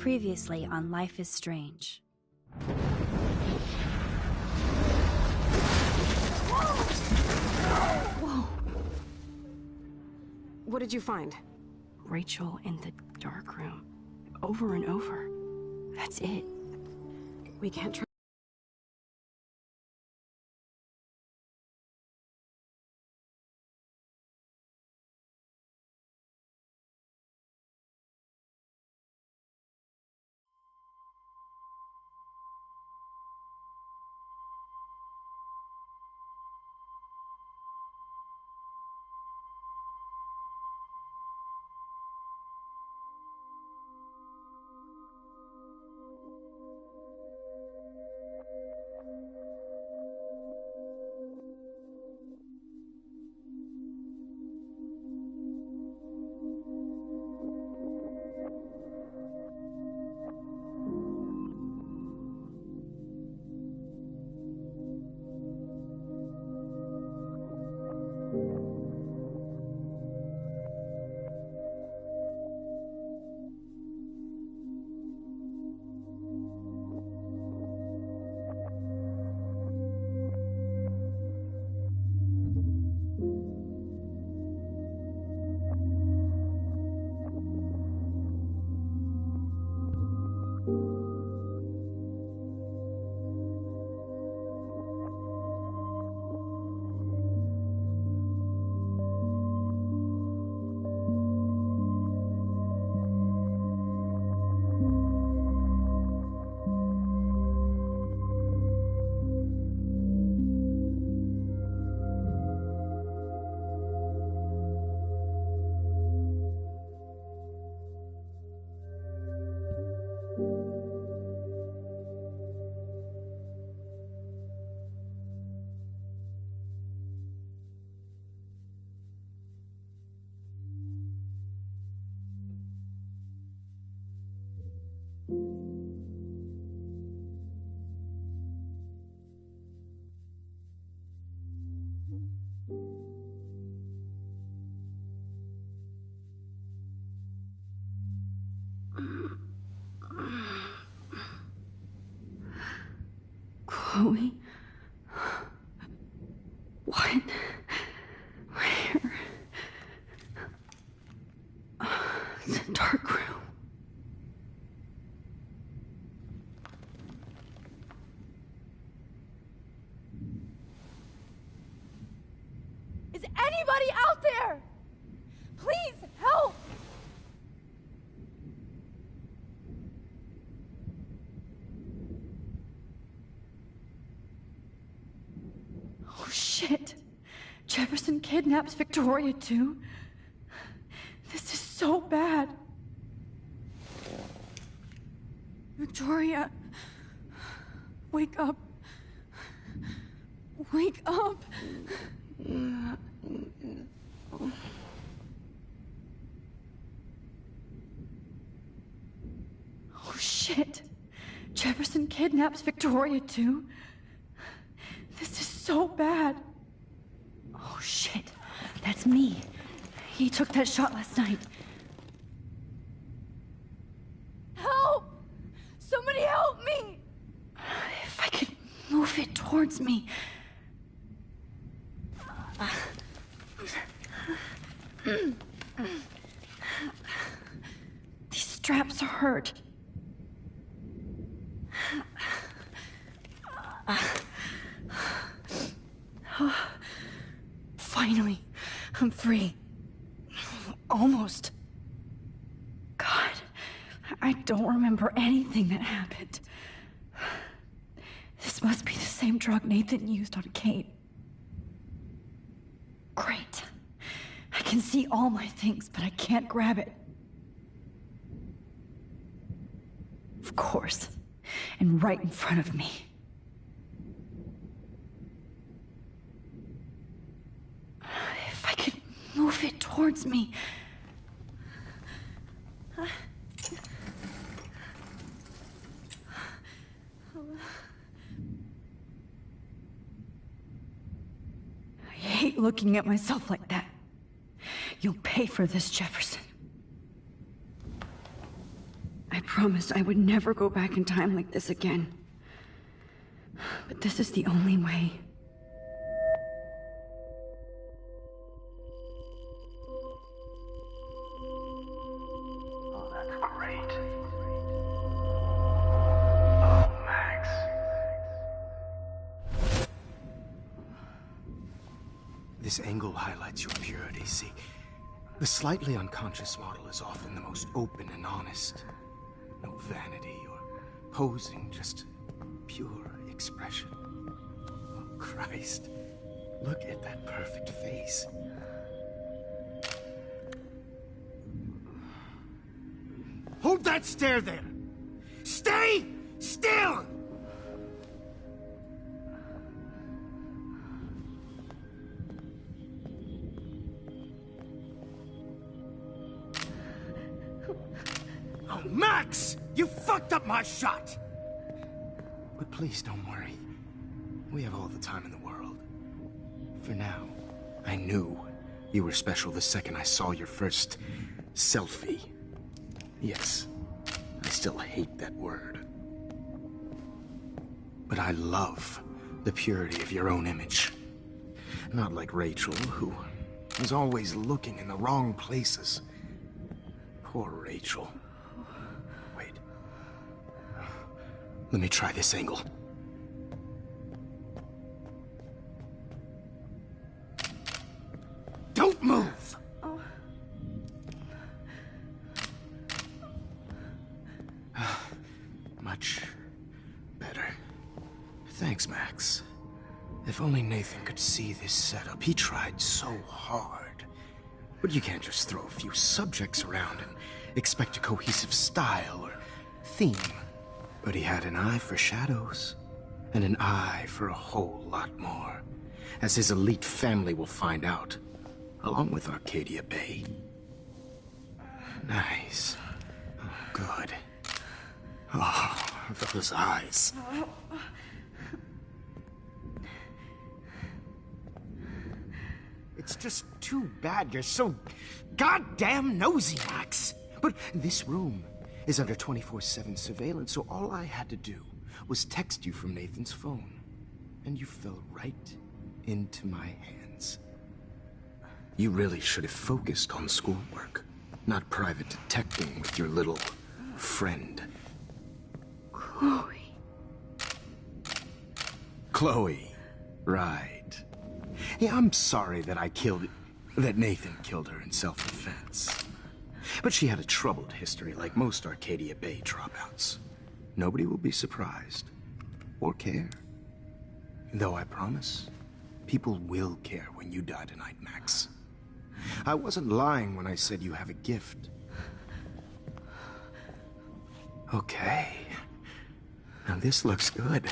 Previously on Life is Strange. Whoa! What did you find? Rachel in the dark room. Over and over. That's it. We can't try. Chloe? What? Where? It's a dark room. Is anybody out there? Please help! Oh shit! Jefferson kidnaps Victoria too? This is so bad. Victoria, wake up. Wake up. Oh shit! Jefferson kidnaps Victoria too? This is so bad. Oh shit, that's me. He took that shot last night. Help! Somebody help me! If I could move it towards me. These straps hurt. Finally, I'm free. Almost. God, I don't remember anything that happened. This must be the same drug Nathan used on Kate. Great. I can see all my things, but I can't grab it. Of course. And right in front of me. If I could move it towards me. I hate looking at myself like that. You'll pay for this, Jefferson. I promise. promised I would never go back in time like this again. But this is the only way. Oh, that's great. Oh, Max. This angle highlights your purity, see? The slightly unconscious model is often the most open and honest. No vanity or posing, just pure expression. Oh, Christ. Look at that perfect face. Hold that stare there! Stay still! Oh, Max! You fucked up my shot! But please don't worry. We have all the time in the world. For now, I knew you were special the second I saw your first selfie. Yes, I still hate that word. But I love the purity of your own image. Not like Rachel, who was always looking in the wrong places. Poor Rachel. Wait. Let me try this angle. Don't move! Much better. Thanks, Max. If only Nathan could see this setup. He tried so hard. But you can't just throw a few subjects around and expect a cohesive style or theme. But he had an eye for shadows, and an eye for a whole lot more, as his elite family will find out, along with Arcadia Bay. Nice. Oh, good. Oh, those eyes. It's just too bad you're so goddamn nosy, Max. But this room is under 24/7 surveillance, so all I had to do was text you from Nathan's phone. And you fell right into my hands. You really should have focused on schoolwork, not private detecting with your little friend. Chloe. Chloe, right. Yeah, I'm sorry that Nathan killed her in self-defense. But she had a troubled history like most Arcadia Bay dropouts. Nobody will be surprised, or care. Though I promise, people will care when you die tonight, Max. I wasn't lying when I said you have a gift. Okay. Now this looks good.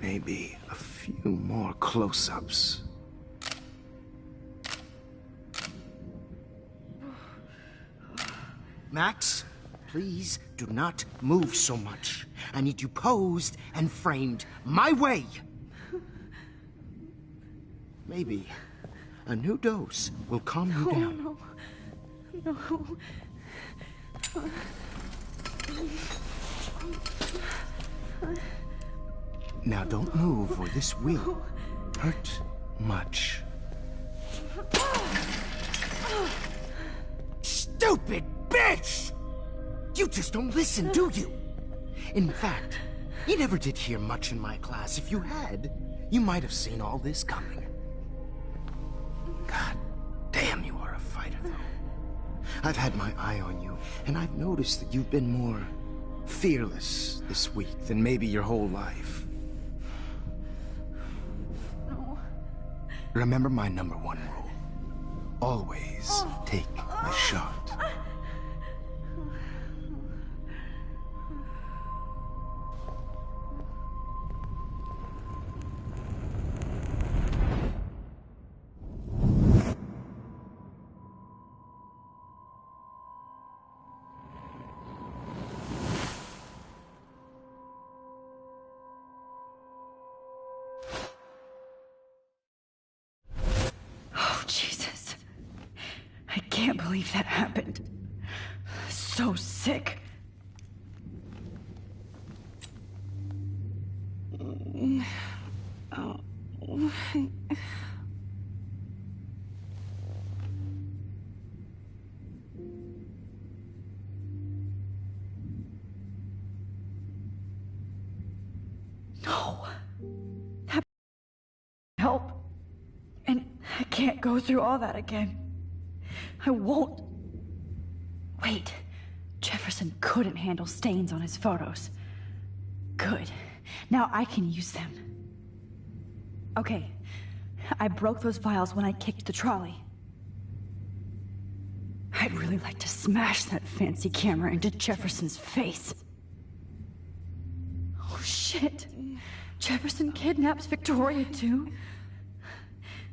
Maybe a few more close-ups. Max, please do not move so much. I need you posed and framed my way. Maybe a new dose will calm you down. No. Now don't move or this will hurt much. Stupid bitch! You just don't listen, do you? In fact, you never did hear much in my class. If you had, you might have seen all this coming. God damn, you are a fighter, though. I've had my eye on you, and I've noticed that you've been more fearless this week than maybe your whole life. No. Remember my #1 rule. Always take the shot. Jesus. I can't believe that happened. So sick. can't go through all that again. I won't. Wait, Jefferson couldn't handle stains on his photos. Good. Now I can use them. Okay, I broke those files when I kicked the trolley. I'd really like to smash that fancy camera into Jefferson's face. Oh shit! Jefferson kidnaps Victoria too?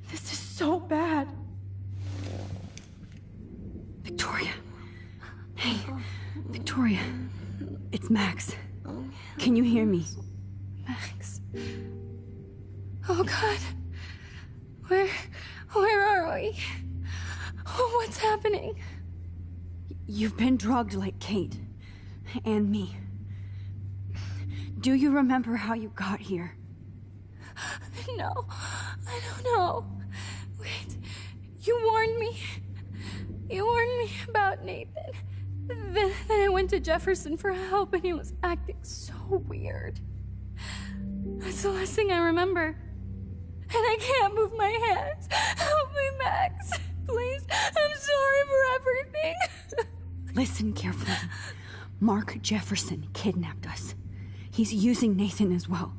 This is so bad. Victoria. Hey, Victoria. It's Max. Can you hear me? Max. Oh God. Where are we? Oh, what's happening? You've been drugged like Kate. And me. Do you remember how you got here? No, I don't know. Wait, you warned me. You warned me about Nathan. Then I went to Jefferson for help and he was acting so weird. That's the last thing I remember. And I can't move my hands. Help me, Max. Please, I'm sorry for everything. Listen carefully. Mark Jefferson kidnapped us. He's using Nathan as well.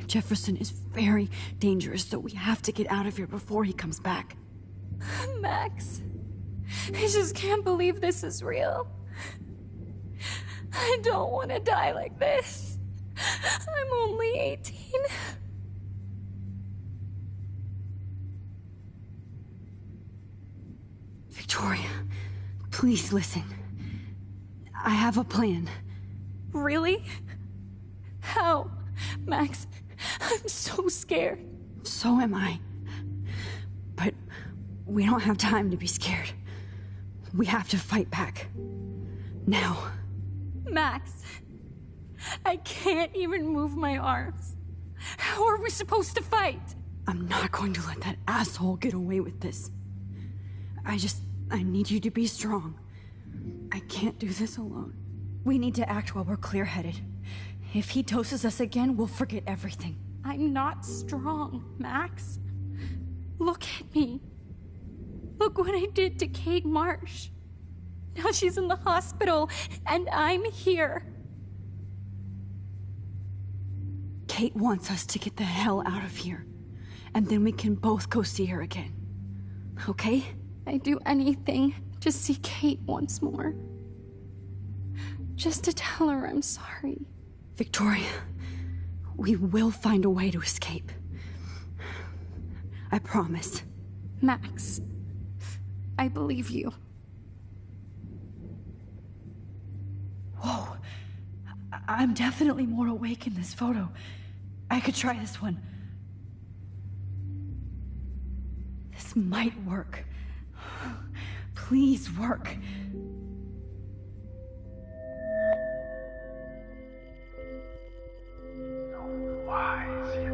Jefferson is very dangerous, so we have to get out of here before he comes back. Max, I just can't believe this is real. I don't want to die like this. I'm only 18. Victoria, please listen. I have a plan. Really? How? Max, I'm so scared. So am I. But we don't have time to be scared. We have to fight back. Now. Max, I can't even move my arms. How are we supposed to fight? I'm not going to let that asshole get away with this. I need you to be strong. I can't do this alone. We need to act while we're clear-headed. If he doses us again, we'll forget everything. I'm not strong, Max. Look at me. Look what I did to Kate Marsh. Now she's in the hospital, and I'm here. Kate wants us to get the hell out of here. And then we can both go see her again. Okay? I'd do anything to see Kate once more. Just to tell her I'm sorry. Victoria, we will find a way to escape. I promise. Max, I believe you. Whoa. I'm definitely more awake in this photo. I could try this one. This might work. Please work. So wise, yet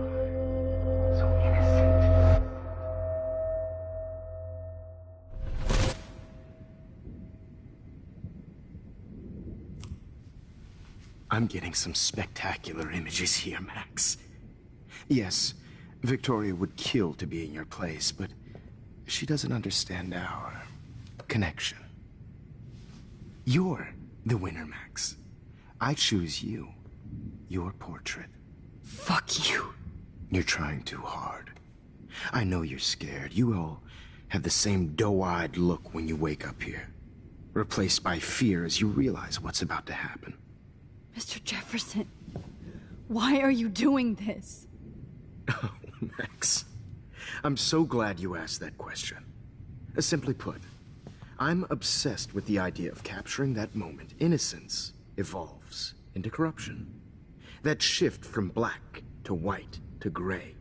so innocent. I'm getting some spectacular images here, Max. Yes, Victoria would kill to be in your place, but she doesn't understand our connection. You're the winner, Max. I choose you. Your portrait. Fuck you. You're trying too hard. I know you're scared. You all have the same doe-eyed look when you wake up here. Replaced by fear as you realize what's about to happen. Mr. Jefferson, why are you doing this? Oh, Max. I'm so glad you asked that question. Simply put, I'm obsessed with the idea of capturing that moment innocence evolves into corruption. That shift from black to white to gray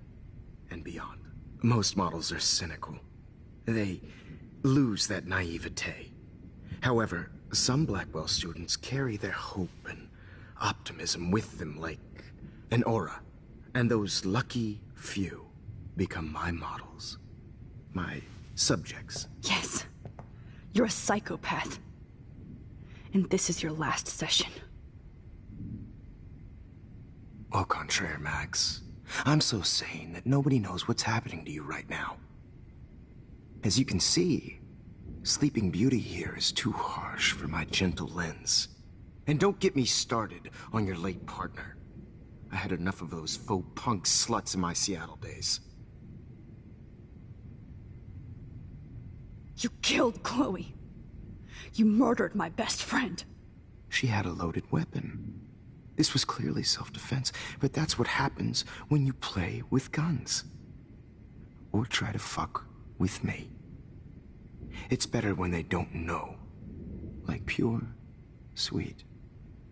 and beyond. Most models are cynical. They lose that naivete. However, some Blackwell students carry their hope and optimism with them like an aura. And those lucky few become my models. My subjects. Yes. You're a psychopath. And this is your last session. Au contraire, Max. I'm so sane that nobody knows what's happening to you right now. As you can see, Sleeping Beauty here is too harsh for my gentle lens. And don't get me started on your late partner. I had enough of those faux punk sluts in my Seattle days. You killed Chloe. You murdered my best friend. She had a loaded weapon. This was clearly self-defense, but that's what happens when you play with guns. Or try to fuck with me. It's better when they don't know. Like pure, sweet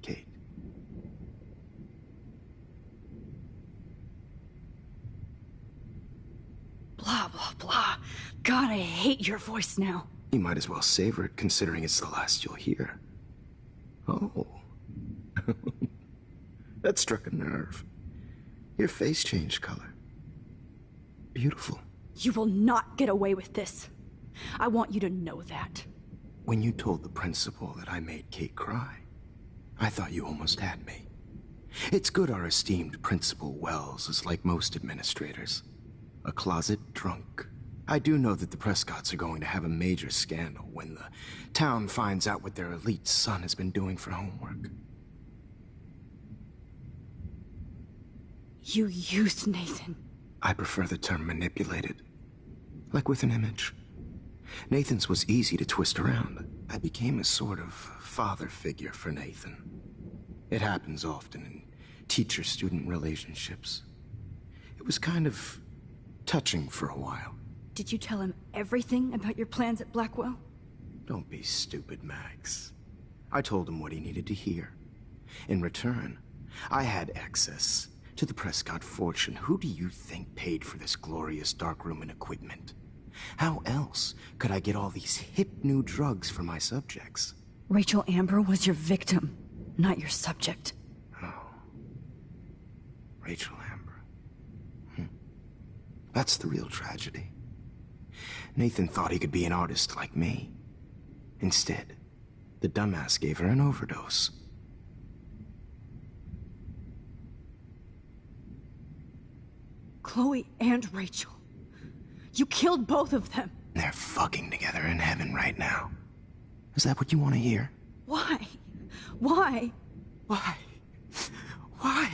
Kate. Blah, blah, blah. God, I hate your voice now. You might as well savor it, considering it's the last you'll hear. Oh. That struck a nerve. Your face changed color. Beautiful. You will not get away with this. I want you to know that. When you told the principal that I made Kate cry, I thought you almost had me. It's good our esteemed Principal Wells is like most administrators. A closet drunk. I do know that the Prescotts are going to have a major scandal when the town finds out what their elite son has been doing for homework. You used Nathan. I prefer the term manipulated. Like with an image. Nathan's was easy to twist around. I became a sort of father figure for Nathan. It happens often in teacher-student relationships. It was kind of touching for a while. Did you tell him everything about your plans at Blackwell? Don't be stupid, Max. I told him what he needed to hear. In return, I had access to the Prescott fortune. Who do you think paid for this glorious darkroom and equipment? How else could I get all these hip new drugs for my subjects? Rachel Amber was your victim, not your subject. Oh. Rachel Amber. That's the real tragedy. Nathan thought he could be an artist like me. Instead, the dumbass gave her an overdose. Chloe and Rachel. You killed both of them. They're fucking together in heaven right now. Is that what you want to hear? Why? Why? Why? Why?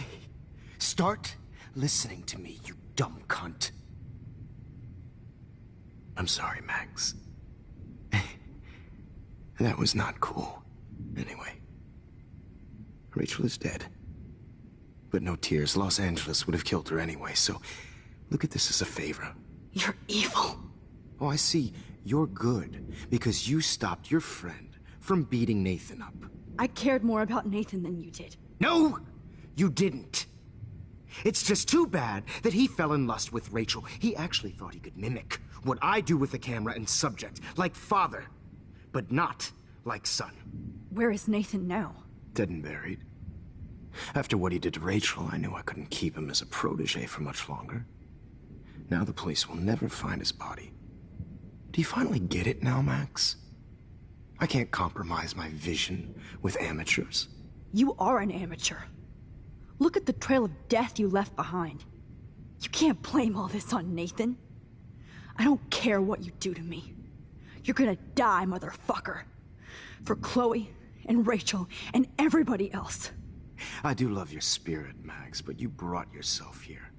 Start listening to me, you dumb cunt. I'm sorry, Max. That was not cool. Anyway. Rachel is dead. But no tears. Los Angeles would have killed her anyway, so look at this as a favor. You're evil. Oh, I see. You're good because you stopped your friend from beating Nathan up. I cared more about Nathan than you did. No, you didn't. It's just too bad that he fell in lust with Rachel. He actually thought he could mimic what I do with the camera and subject, like father, but not like son. Where is Nathan now? Dead and buried. After what he did to Rachel, I knew I couldn't keep him as a protege for much longer. Now the police will never find his body. Do you finally get it now, Max? I can't compromise my vision with amateurs. You are an amateur. Look at the trail of death you left behind. You can't blame all this on Nathan. I don't care what you do to me. You're gonna die, motherfucker. For Chloe and Rachel and everybody else. I do love your spirit, Max, but you brought yourself here.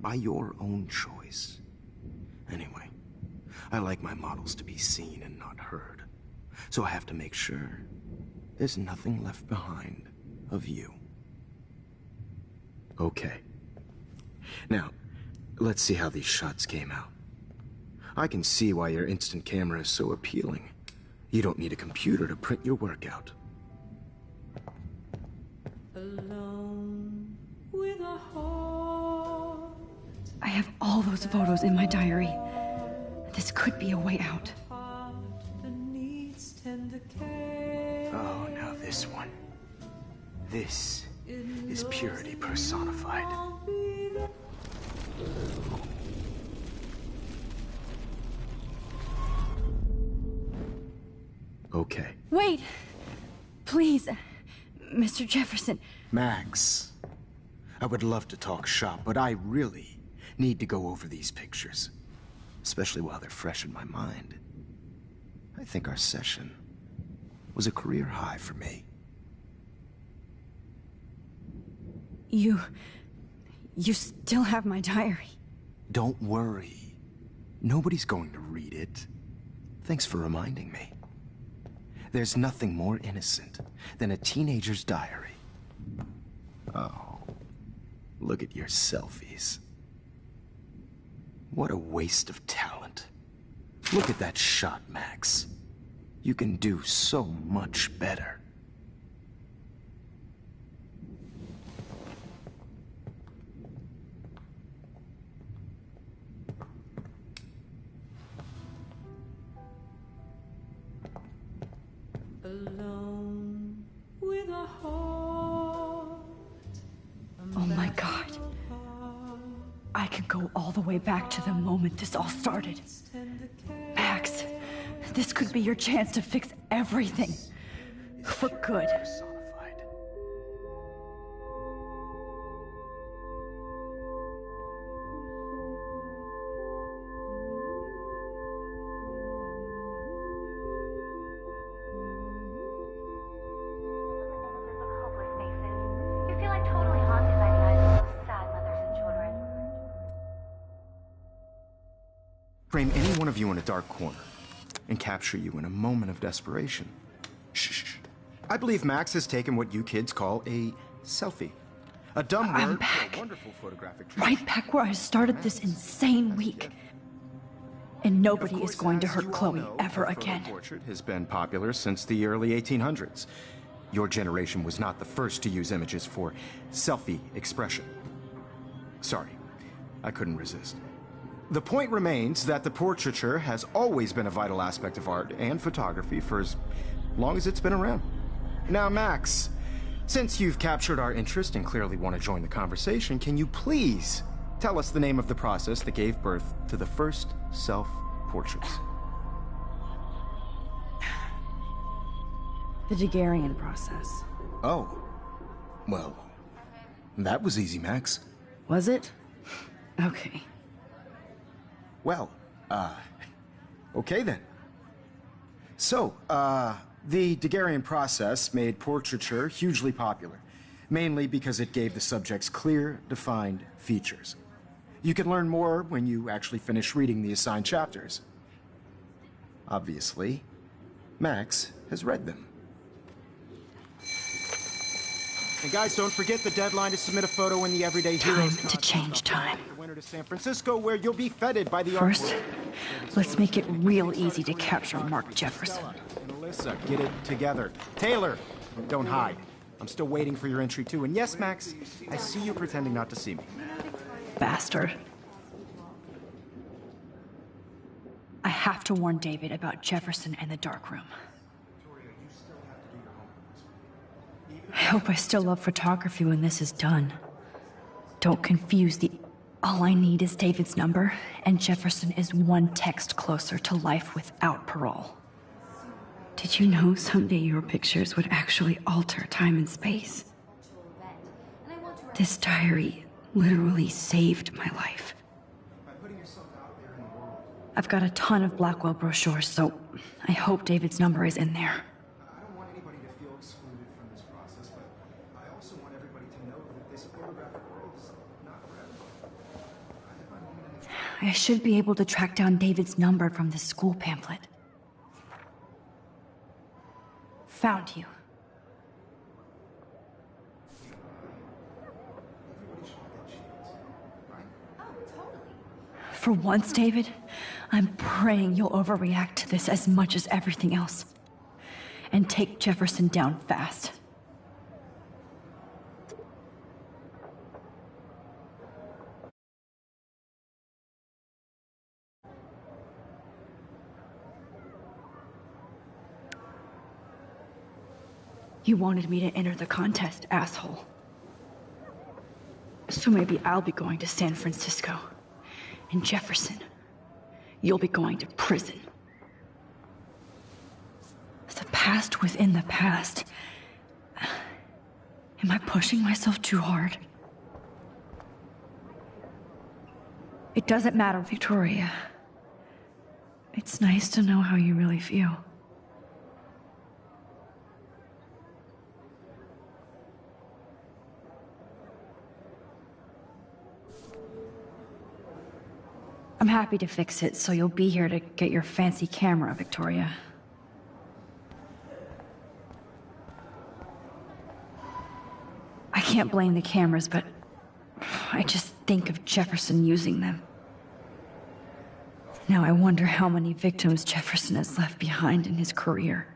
By your own choice. Anyway, I like my models to be seen and not heard. So I have to make sure there's nothing left behind of you. Okay. Now, let's see how these shots came out. I can see why your instant camera is so appealing. You don't need a computer to print your work out. Alone with a heart. I have all those photos in my diary. This could be a way out. Oh, now this one. This is purity personified. Okay. Wait! Please, Mr. Jefferson. Max, I would love to talk shop, but I really need to go over these pictures. especially while they're fresh in my mind. I think our session was a career high for me. You still have my diary. Don't worry. Nobody's going to read it. Thanks for reminding me. There's nothing more innocent than a teenager's diary. Oh, look at your selfies. What a waste of talent. Look at that shot, Max. You can do so much better. Alone with a heart. Oh my God. I can go all the way back to the moment this all started. Max, this could be your chance to fix everything. For good. Personified. hopeless faces. You feel like totally haunted by the eyes of those sad mothers and children. Frame any one of you in a dark corner and capture you in a moment of desperation. Shh. I believe Max has taken what you kids call a selfie. A dumb word I'm for back. a wonderful photographic Right back where I started this insane week. And nobody is going to hurt Chloe ever again. Portrait has been popular since the early 1800s. Your generation was not the first to use images for selfie expression. Sorry, I couldn't resist. The point remains that the portraiture has always been a vital aspect of art and photography for as long as it's been around. Now, Max, since you've captured our interest and clearly want to join the conversation, can you please tell us the name of the process that gave birth to the first self-portraits? The Daguerrean process. Oh, well, that was easy, Max. Was it? Okay. Well, okay then. So, the Daguerrean process made portraiture hugely popular, mainly because it gave the subjects clear, defined features. You can learn more when you actually finish reading the assigned chapters. Obviously, Max has read them. And guys, don't forget the deadline to submit a photo in the Everyday Heroes Time to change time. The winner to San Francisco, where you'll be feted by the First, artwork. let's make it real easy to capture Mark Jefferson. And Alyssa, get it together. Taylor, don't hide. I'm still waiting for your entry too. And yes, Max, I see you pretending not to see me. Bastard. I have to warn David about Jefferson and the dark room. I hope I still love photography when this is done. Don't confuse the... All I need is David's number, and Jefferson is one text closer to life without parole. Did you know someday your pictures would actually alter time and space? This diary literally saved my life. I've got a ton of Blackwell brochures, so I hope David's number is in there. I don't want anybody to feel excluded from this process, but I also want everybody to know that this photographic world is not for everyone. I should be able to track down David's number from the school pamphlet. Found you. For once, David, I'm praying you'll overreact to this as much as everything else. And take Jefferson down fast. You wanted me to enter the contest, asshole. So maybe I'll be going to San Francisco. And Jefferson, you'll be going to prison. The past within the past. Am I pushing myself too hard? It doesn't matter, Victoria. It's nice to know how you really feel. I'm happy to fix it, so you'll be here to get your fancy camera, Victoria. I can't blame the cameras, but I just think of Jefferson using them. Now I wonder how many victims Jefferson has left behind in his career.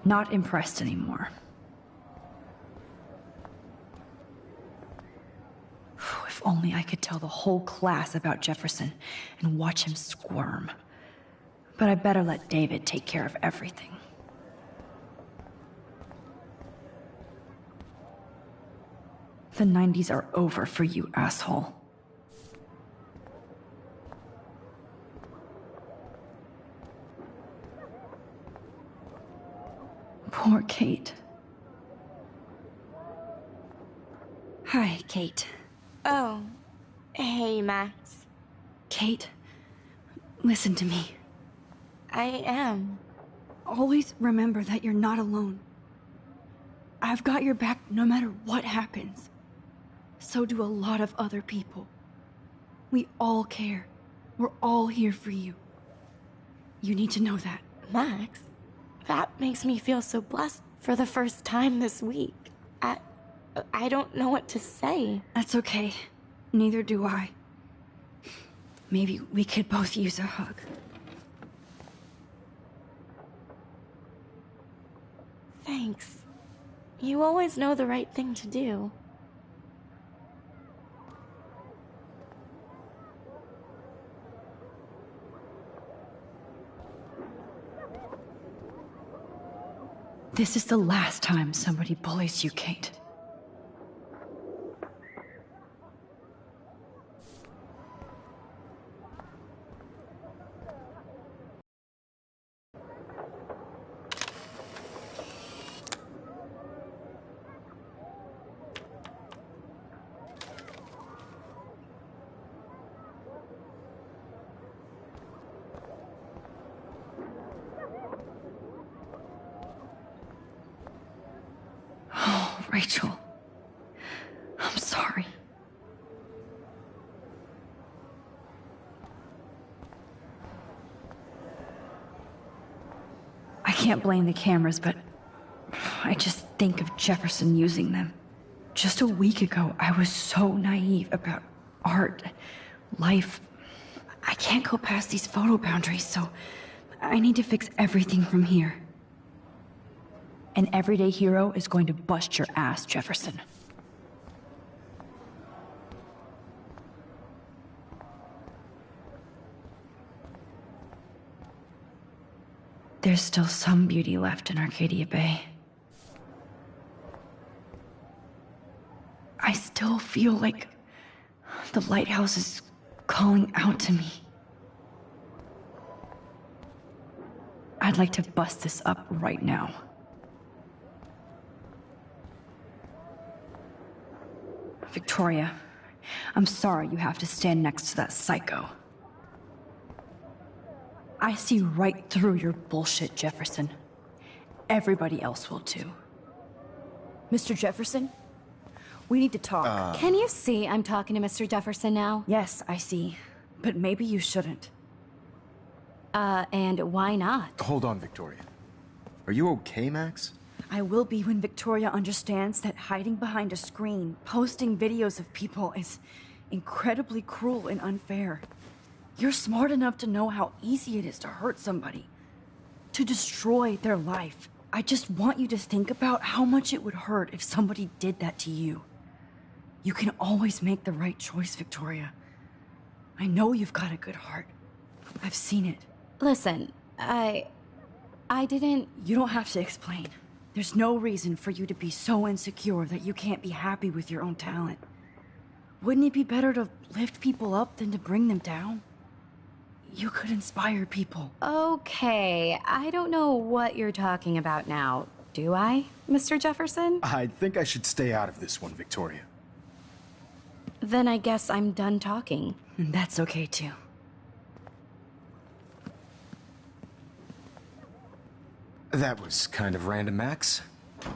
Not impressed anymore. If only I could tell the whole class about Jefferson and watch him squirm. But I better let David take care of everything. The 90s are over for you, asshole. Poor Kate. Hi, Kate. Oh, hey, Max. Kate, listen to me. I am. Always remember that you're not alone. I've got your back no matter what happens. So do a lot of other people. We all care. We're all here for you. You need to know that. Max, that makes me feel so blessed for the first time this week. I don't know what to say. That's okay. Neither do I. Maybe we could both use a hug. Thanks. You always know the right thing to do. This is the last time somebody bullies you, Kate. Rachel, I'm sorry. I can't blame the cameras, but I just think of Jefferson using them. Just a week ago, I was so naive about art, life. I can't go past these photo boundaries, so I need to fix everything from here. An everyday hero is going to bust your ass, Jefferson. There's still some beauty left in Arcadia Bay. I still feel like the lighthouse is calling out to me. I'd like to bust this up right now. Victoria, I'm sorry you have to stand next to that psycho. I see right through your bullshit, Jefferson. Everybody else will too. Mr. Jefferson, we need to talk. Can you see I'm talking to Mr. Jefferson now? Yes, I see. But maybe you shouldn't. And why not? Hold on, Victoria. Are you okay, Max? I will be when Victoria understands that hiding behind a screen, posting videos of people is incredibly cruel and unfair. You're smart enough to know how easy it is to hurt somebody, to destroy their life. I just want you to think about how much it would hurt if somebody did that to you. You can always make the right choice, Victoria. I know you've got a good heart. I've seen it. Listen, I didn't... You don't have to explain. There's no reason for you to be so insecure that you can't be happy with your own talent. Wouldn't it be better to lift people up than to bring them down? You could inspire people. Okay, I don't know what you're talking about now. Do I, Mr. Jefferson? I think I should stay out of this one, Victoria. Then I guess I'm done talking. That's okay too. That was kind of random, Max.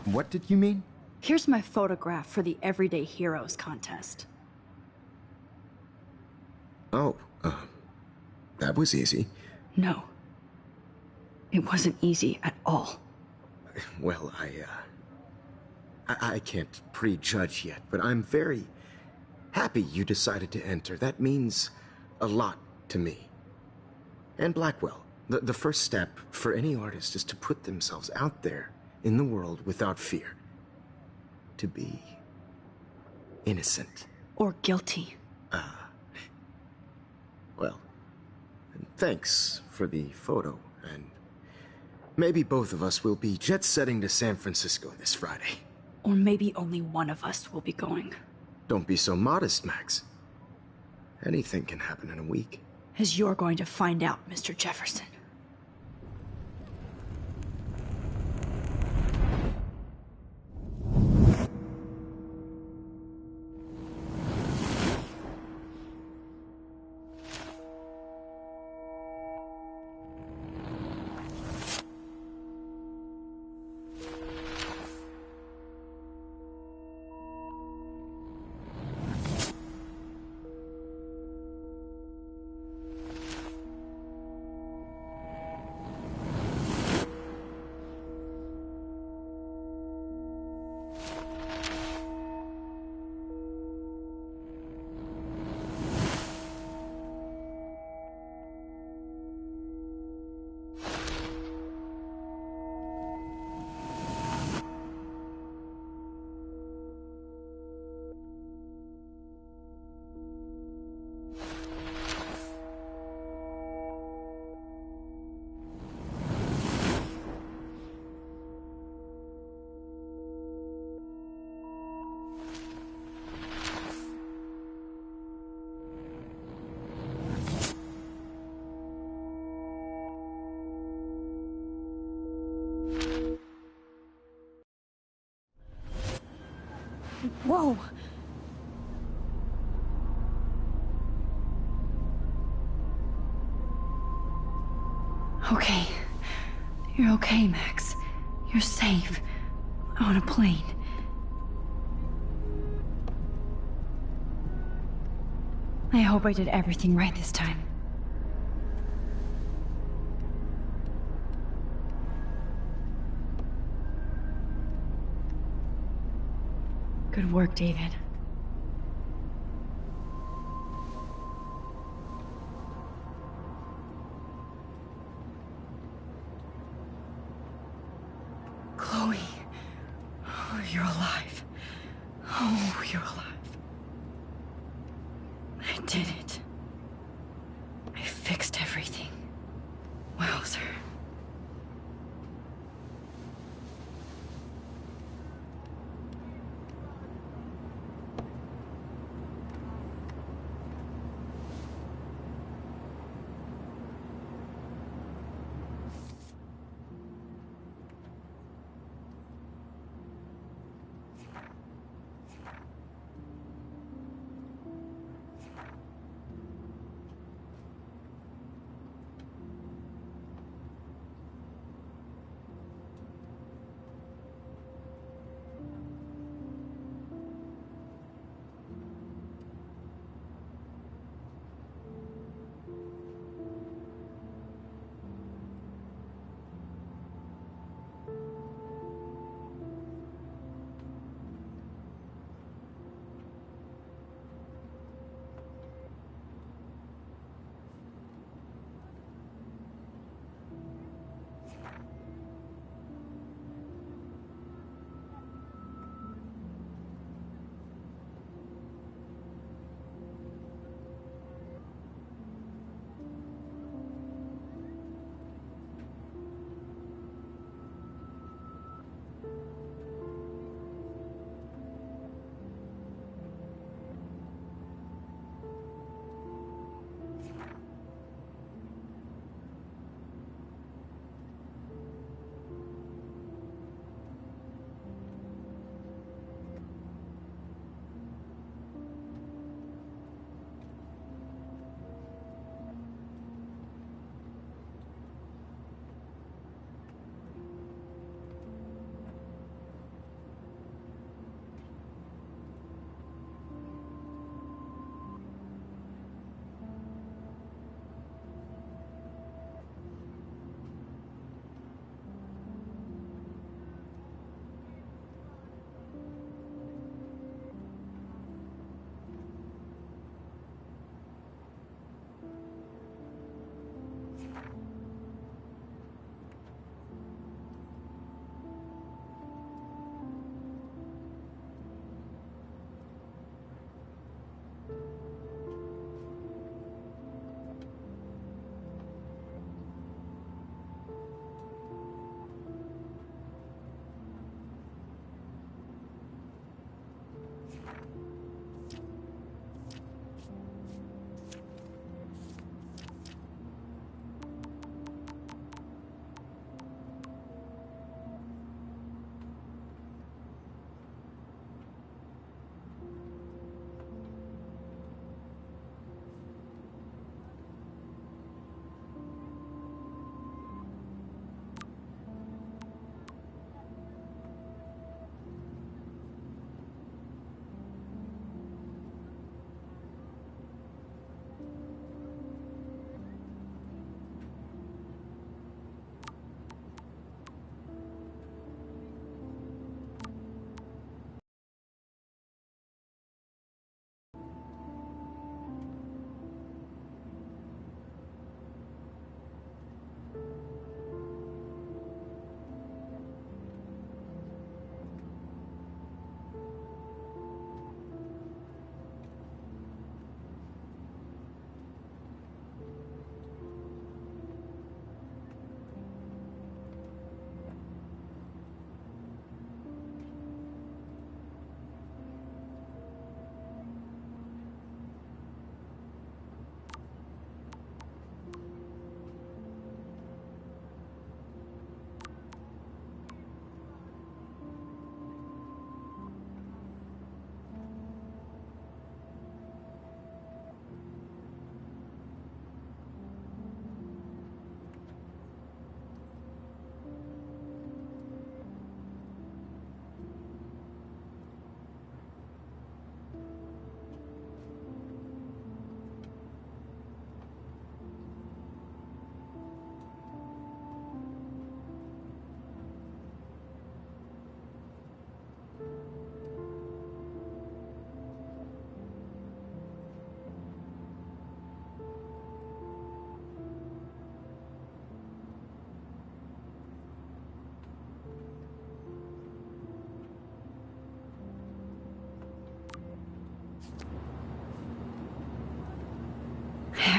What did you mean? Here's my photograph for the Everyday Heroes contest. Oh, that was easy. No. It wasn't easy at all. Well, I can't prejudge yet, but I'm very happy you decided to enter. That means a lot to me. And Blackwell. The first step for any artist is to put themselves out there in the world without fear. To be innocent. Or guilty. Well, thanks for the photo, and maybe both of us will be jet-setting to San Francisco this Friday. Or maybe only one of us will be going. Don't be so modest, Max. Anything can happen in a week. As you're going to find out, Mr. Jefferson. Whoa! Okay. You're okay, Max. You're safe. On a plane. I hope I did everything right this time. Good work, David. Chloe. Oh, you're alive. Oh, you're alive. I did it. I fixed everything. Wowzer.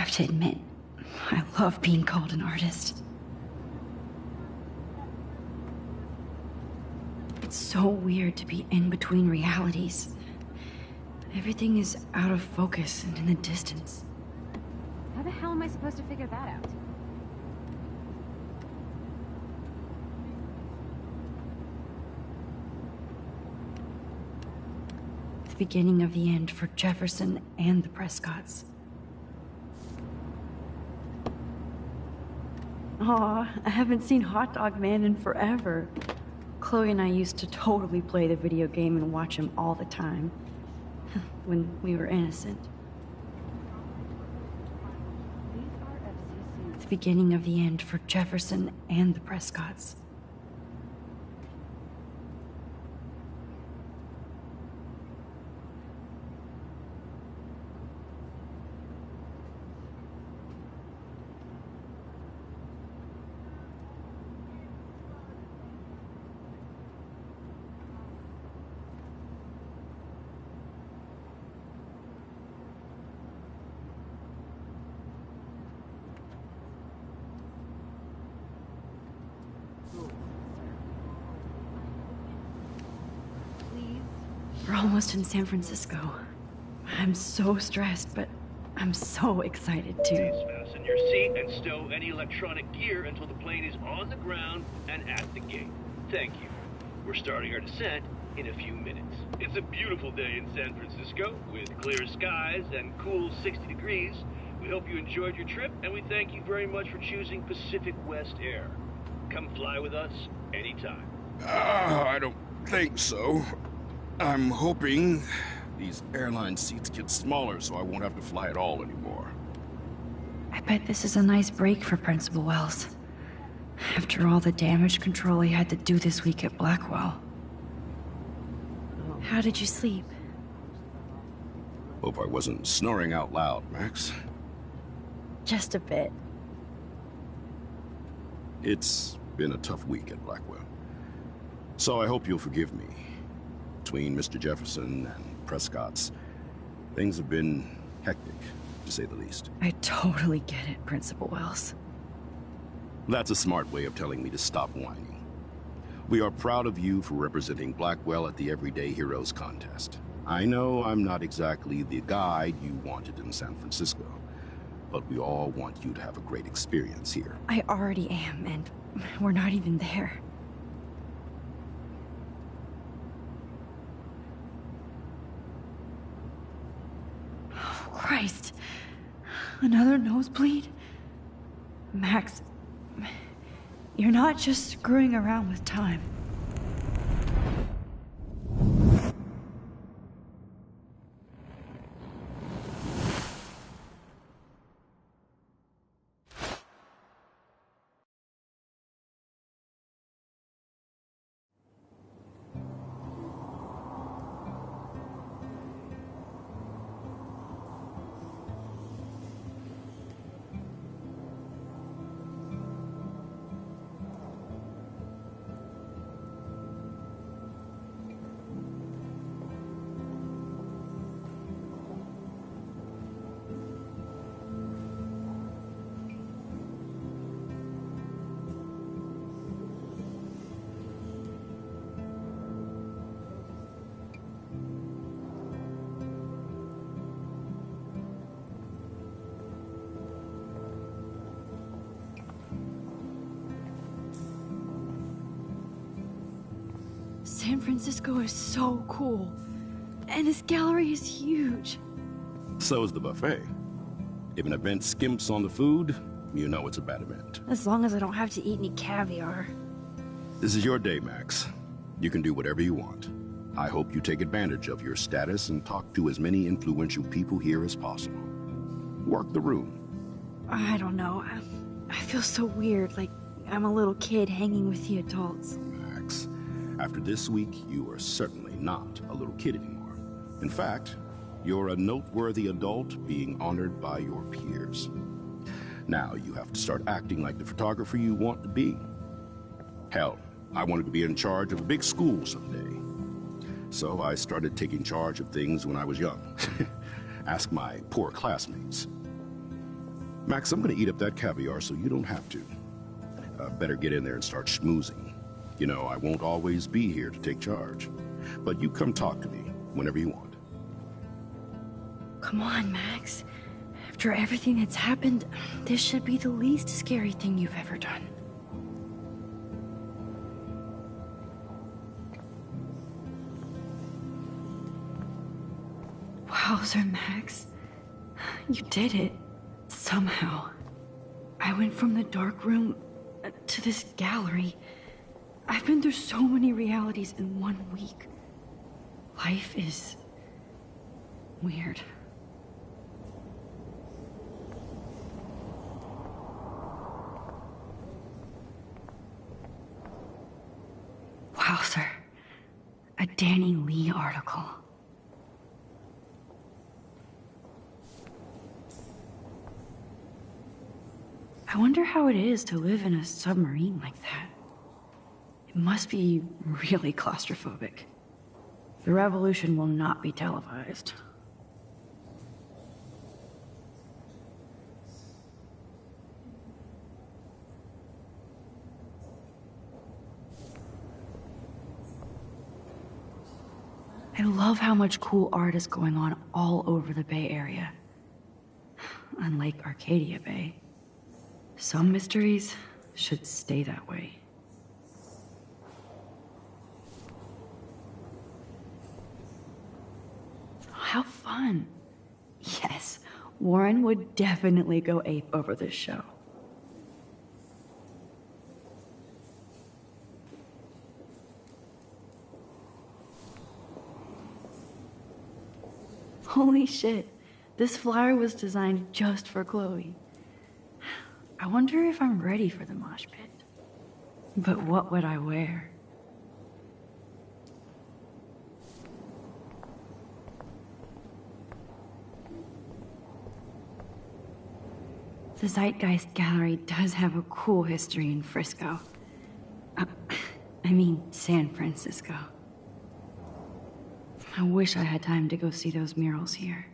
have to admit, I love being called an artist. It's so weird to be in between realities. Everything is out of focus and in the distance. How the hell am I supposed to figure that out? The beginning of the end for Jefferson and the Prescotts. Aw, I haven't seen Hot Dog Man in forever. Chloe and I used to totally play the video game and watch him all the time. When we were innocent. The beginning of the end for Jefferson and the Prescotts. We're almost in San Francisco. I'm so stressed, but I'm so excited too. Fasten your seat and stow any electronic gear until the plane is on the ground and at the gate. Thank you. We're starting our descent in a few minutes. It's a beautiful day in San Francisco with clear skies and cool 60 degrees. We hope you enjoyed your trip, and we thank you very much for choosing Pacific West Air. Come fly with us anytime. I don't think so. I'm hoping these airline seats get smaller so I won't have to fly at all anymore. I bet this is a nice break for Principal Wells. After all the damage control he had to do this week at Blackwell. How did you sleep? Hope I wasn't snoring out loud, Max. Just a bit. It's been a tough week at Blackwell. So I hope you'll forgive me. Between Mr. Jefferson and Prescott's, things have been hectic, to say the least. I totally get it, Principal Wells. That's a smart way of telling me to stop whining. We are proud of you for representing Blackwell at the Everyday Heroes contest. I know I'm not exactly the guide you wanted in San Francisco, but we all want you to have a great experience here. I already am, and we're not even there. Oh, Christ. Another nosebleed? Max, you're not just screwing around with time. San Francisco is so cool. And this gallery is huge. So is the buffet. If an event skimps on the food, you know it's a bad event. As long as I don't have to eat any caviar. This is your day, Max. You can do whatever you want. I hope you take advantage of your status and talk to as many influential people here as possible. Work the room. I don't know. I feel so weird, like I'm a little kid hanging with the adults. Max, after this week, you are certainly not a little kid anymore. In fact, you're a noteworthy adult being honored by your peers. Now you have to start acting like the photographer you want to be. Hell, I wanted to be in charge of a big school someday. So I started taking charge of things when I was young. Ask my poor classmates. Max, I'm gonna eat up that caviar so you don't have to. Better get in there and start schmoozing. You know, I won't always be here to take charge. But you come talk to me whenever you want. Come on, Max. After everything that's happened, this should be the least scary thing you've ever done. Wowzer, Max. You did it. Somehow. I went from the dark room to this gallery. I've been through so many realities in 1 week. Life is weird. Wowzer. A Danny Lee article. I wonder how it is to live in a submarine like that. It must be really claustrophobic. The revolution will not be televised. I love how much cool art is going on all over the Bay Area. Unlike Arcadia Bay. Some mysteries should stay that way. How fun. Yes, Warren would definitely go ape over this show. Holy shit, this flyer was designed just for Chloe. I wonder if I'm ready for the mosh pit. But what would I wear? The Zeitgeist Gallery does have a cool history in Frisco. I mean, San Francisco. I wish I had time to go see those murals here.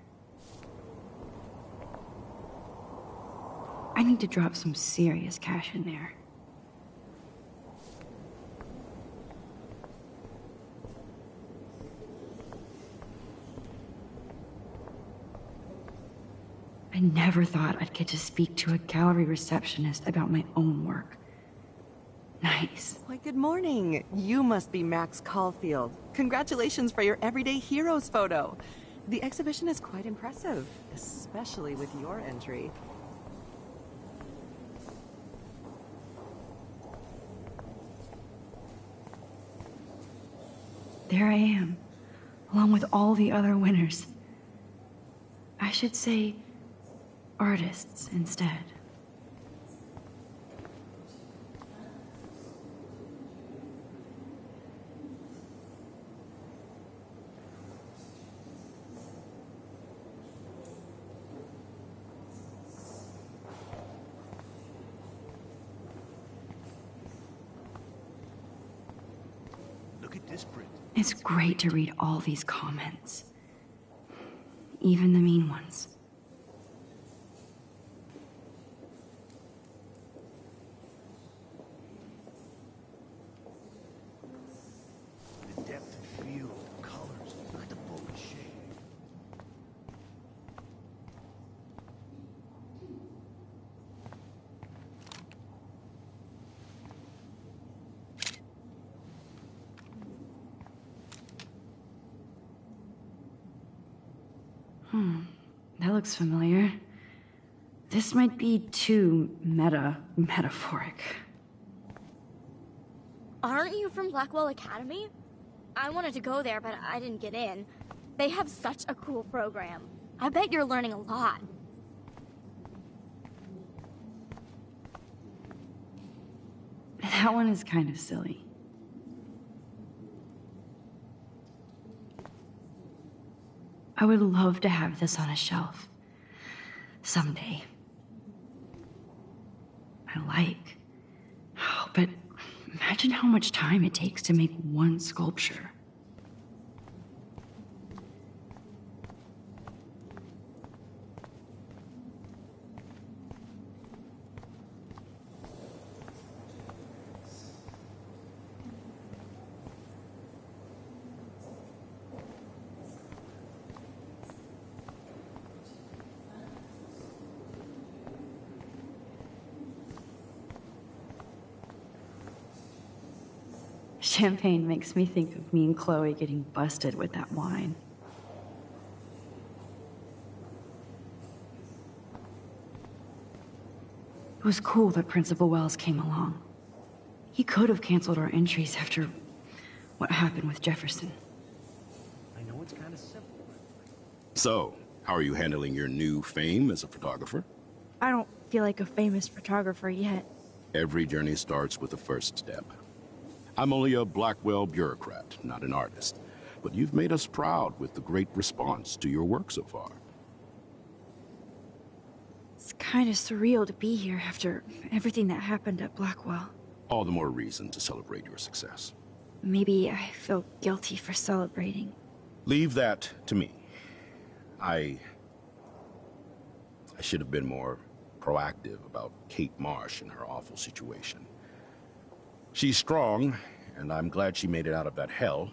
I need to drop some serious cash in there. I never thought I'd get to speak to a gallery receptionist about my own work. Nice. Why, good morning. You must be Max Caulfield. Congratulations for your Everyday Heroes photo. The exhibition is quite impressive, especially with your entry. There I am, along with all the other winners. I should say artists instead. Look at this print. It's great to read all these comments. Even the mean ones. The depth of field, colors, look at the bold shade. That looks familiar. This might be too metaphoric. Aren't you from Blackwell Academy? I wanted to go there, but I didn't get in. They have such a cool program. I bet you're learning a lot. That one is kind of silly. I would love to have this on a shelf. Someday. But imagine how much time it takes to make one sculpture. Champagne makes me think of me and Chloe getting busted with that wine. It was cool that Principal Wells came along. He could have canceled our entries after what happened with Jefferson. I know it's kind of simple. So, how are you handling your new fame as a photographer? I don't feel like a famous photographer yet. Every journey starts with the first step. I'm only a Blackwell bureaucrat, not an artist. But you've made us proud with the great response to your work so far. It's kind of surreal to be here after everything that happened at Blackwell. All the more reason to celebrate your success. Maybe I feel guilty for celebrating. Leave that to me. I should have been more proactive about Kate Marsh and her awful situation. She's strong, and I'm glad she made it out of that hell.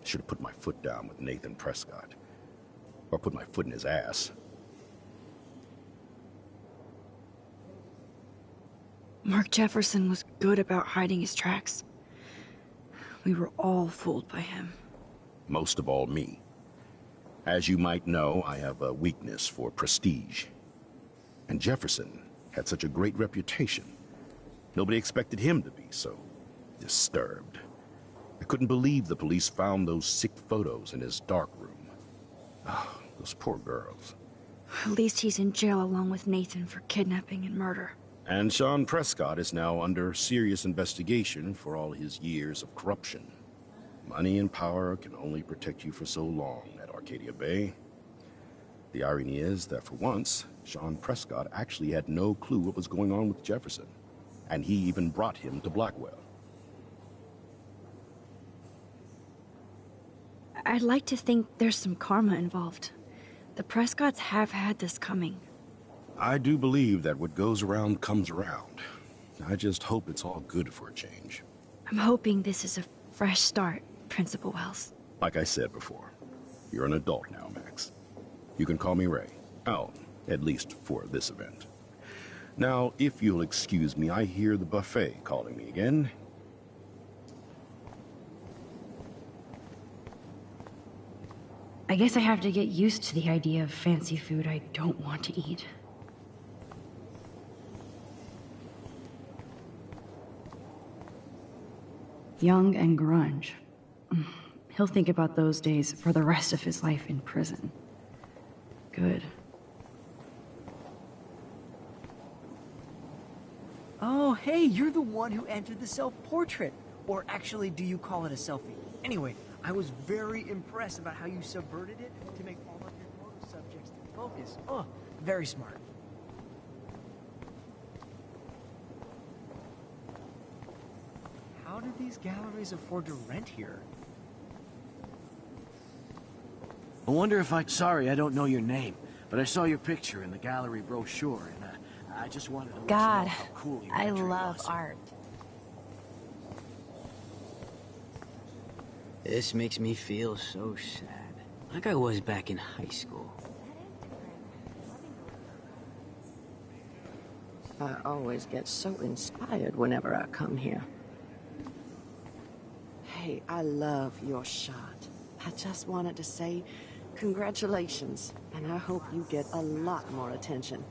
Should have put my foot down with Nathan Prescott. Or put my foot in his ass. Mark Jefferson was good about hiding his tracks. We were all fooled by him. Most of all, me. As you might know, I have a weakness for prestige. And Jefferson had such a great reputation. Nobody expected him to be so disturbed. I couldn't believe the police found those sick photos in his dark room. Oh, those poor girls. At least he's in jail along with Nathan for kidnapping and murder. And Sean Prescott is now under serious investigation for all his years of corruption. Money and power can only protect you for so long at Arcadia Bay. The irony is that for once, Sean Prescott actually had no clue what was going on with Jefferson. And he even brought him to Blackwell. I'd like to think there's some karma involved. The Prescotts have had this coming. I do believe that what goes around comes around. I just hope it's all good for a change. I'm hoping this is a fresh start, Principal Wells. Like I said before, you're an adult now, Max. You can call me Ray. Oh, at least for this event. Now, if you'll excuse me, I hear the buffet calling me again. I guess I have to get used to the idea of fancy food I don't want to eat. Young and grunge. He'll think about those days for the rest of his life in prison. Good. Oh, hey, you're the one who entered the self-portrait. Or actually, do you call it a selfie? Anyway, I was very impressed about how you subverted it to make all of your photo subjects to focus. Oh, very smart. How do these galleries afford to rent here? I wonder if Sorry, I don't know your name, but I saw your picture in the gallery brochure, and I just wanted to let you know how cool your I entry love was. art. This makes me feel so sad. Like I was back in high school. I always get so inspired whenever I come here. Hey, I love your shot. I just wanted to say congratulations, and I hope you get a lot more attention.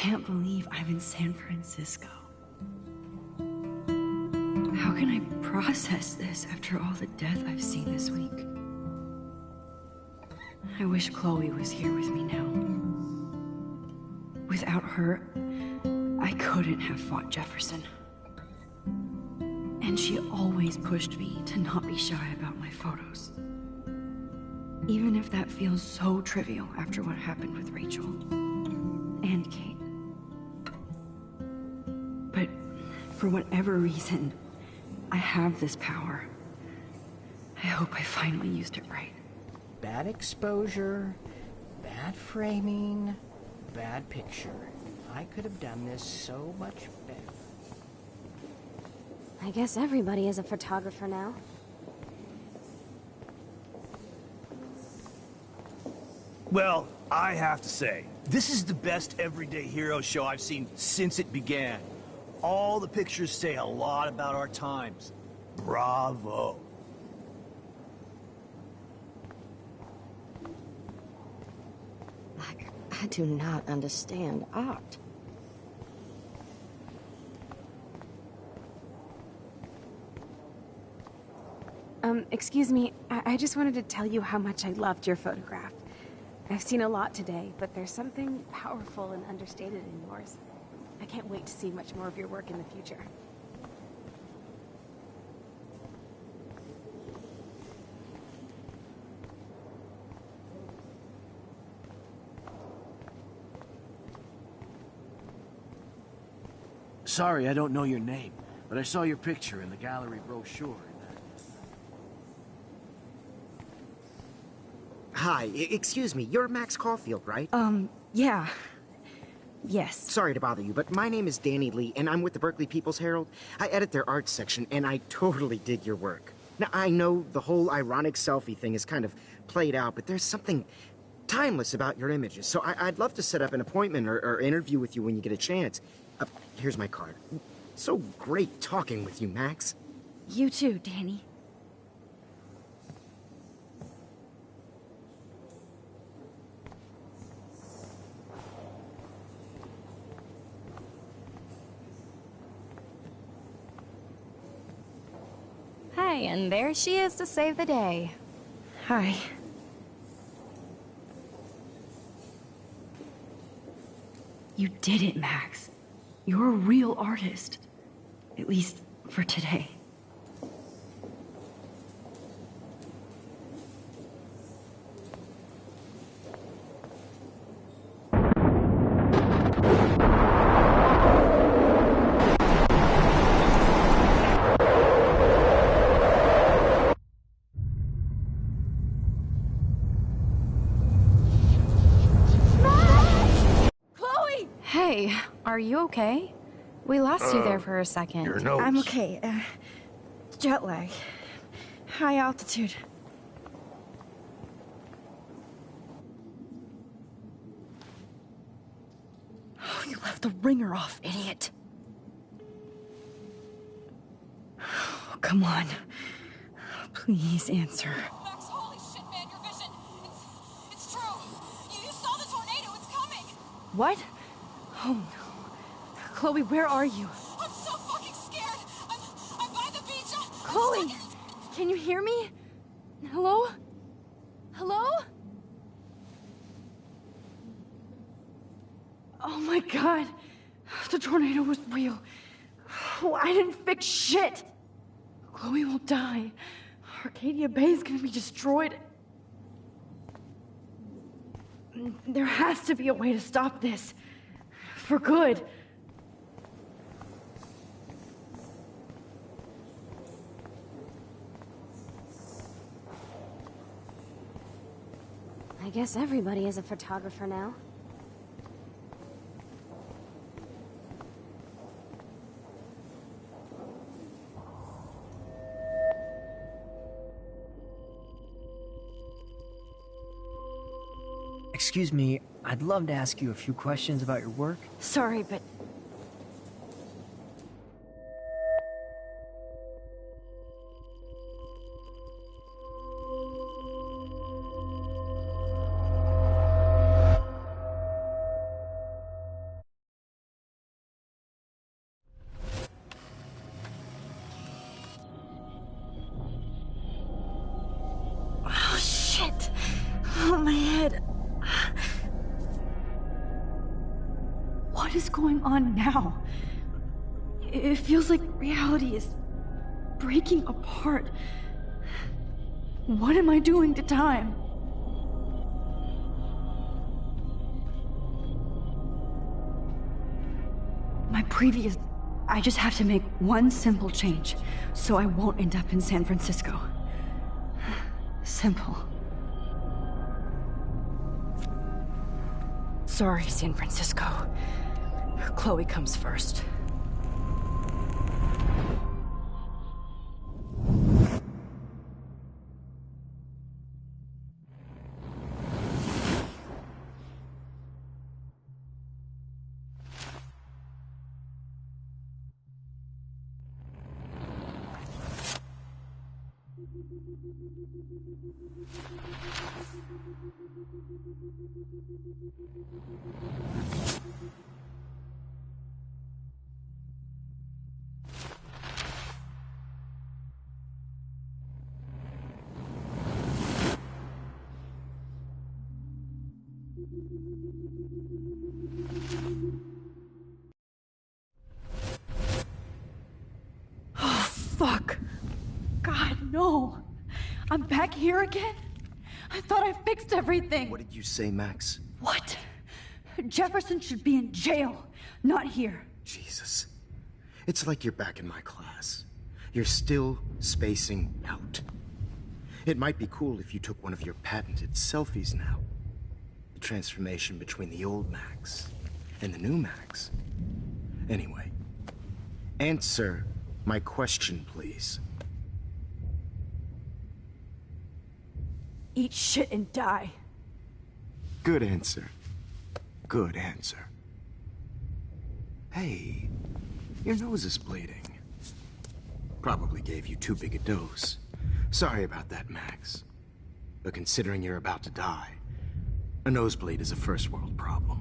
can't believe I'm in San Francisco. How can I process this after all the death I've seen this week? I wish Chloe was here with me now. Without her, I couldn't have fought Jefferson. And she always pushed me to not be shy about my photos. Even if that feels so trivial after what happened with Rachel and Kate. But for whatever reason, I have this power. I hope I finally used it right. Bad exposure, bad framing, bad picture. I could have done this so much better. I guess everybody is a photographer now. Well, I have to say, this is the best Everyday Hero show I've seen since it began. All the pictures say a lot about our times. Bravo. I do not understand art. Excuse me, I just wanted to tell you how much I loved your photograph. I've seen a lot today, but there's something powerful and understated in yours. I can't wait to see much more of your work in the future. Sorry, I don't know your name, but I saw your picture in the gallery brochure. Hi, excuse me, you're Max Caulfield, right? Yeah. Yes. Sorry to bother you, but my name is Danny Lee, and I'm with the Berkeley People's Herald. I edit their arts section, and I totally dig your work. Now, I know the whole ironic selfie thing is kind of played out, but there's something timeless about your images, so I'd love to set up an appointment or interview with you when you get a chance. Here's my card. So great talking with you, Max. You too, Danny. Hi, and there she is to save the day. Hi. You did it, Max. You're a real artist. At least for today. Hey, are you okay? We lost you there for a second. Your nose. I'm okay. Jet lag. High altitude. Oh, you left the ringer off, idiot. Oh, come on. Please answer. Max, holy shit, man, your vision. It's true. You saw the tornado. It's coming. What? Oh no. Chloe, where are you? I'm so fucking scared. I'm by the beach. Chloe! Can you hear me? Hello? Hello? Oh my god. The tornado was real. Oh, I didn't fix shit. Chloe will die. Arcadia Bay is gonna be destroyed. There has to be a way to stop this. For good. I guess everybody is a photographer now. Excuse me, I'd love to ask you a few questions about your work. Sorry, but going on now? It feels like reality is breaking apart. What am I doing to time? I just have to make one simple change, so I won't end up in San Francisco. Simple. Sorry, San Francisco. Chloe comes first. Oh, fuck. God, no. I'm back here again? I thought I fixed everything. What did you say, Max? What? Jefferson should be in jail, not here. Jesus. It's like you're back in my class. You're still spacing out. It might be cool if you took one of your patented selfies now. The transformation between the old Max and the new Max. Anyway, answer my question, please. Eat shit and die. Good answer. Good answer. Hey, your nose is bleeding. Probably gave you too big a dose. Sorry about that, Max. But considering you're about to die, a nosebleed is a first world problem.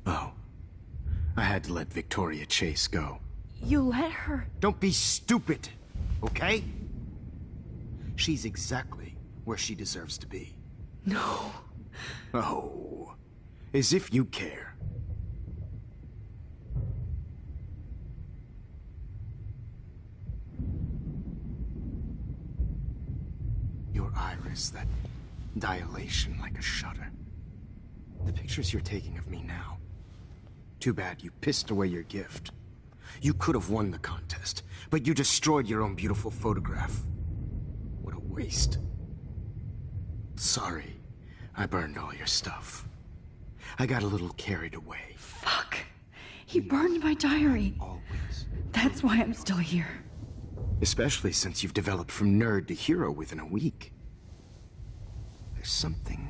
Oh, I had to let Victoria Chase go. You let her? Don't be stupid, okay? She's exactly where she deserves to be. No. Oh, as if you care. Your iris, that dilation like a shutter. The pictures you're taking of me now. Too bad you pissed away your gift. You could have won the contest, but you destroyed your own beautiful photograph. What a waste. Sorry, I burned all your stuff. I got a little carried away. Fuck. He burned my diary. Always. That's why I'm still here. Especially since you've developed from nerd to hero within a week. There's something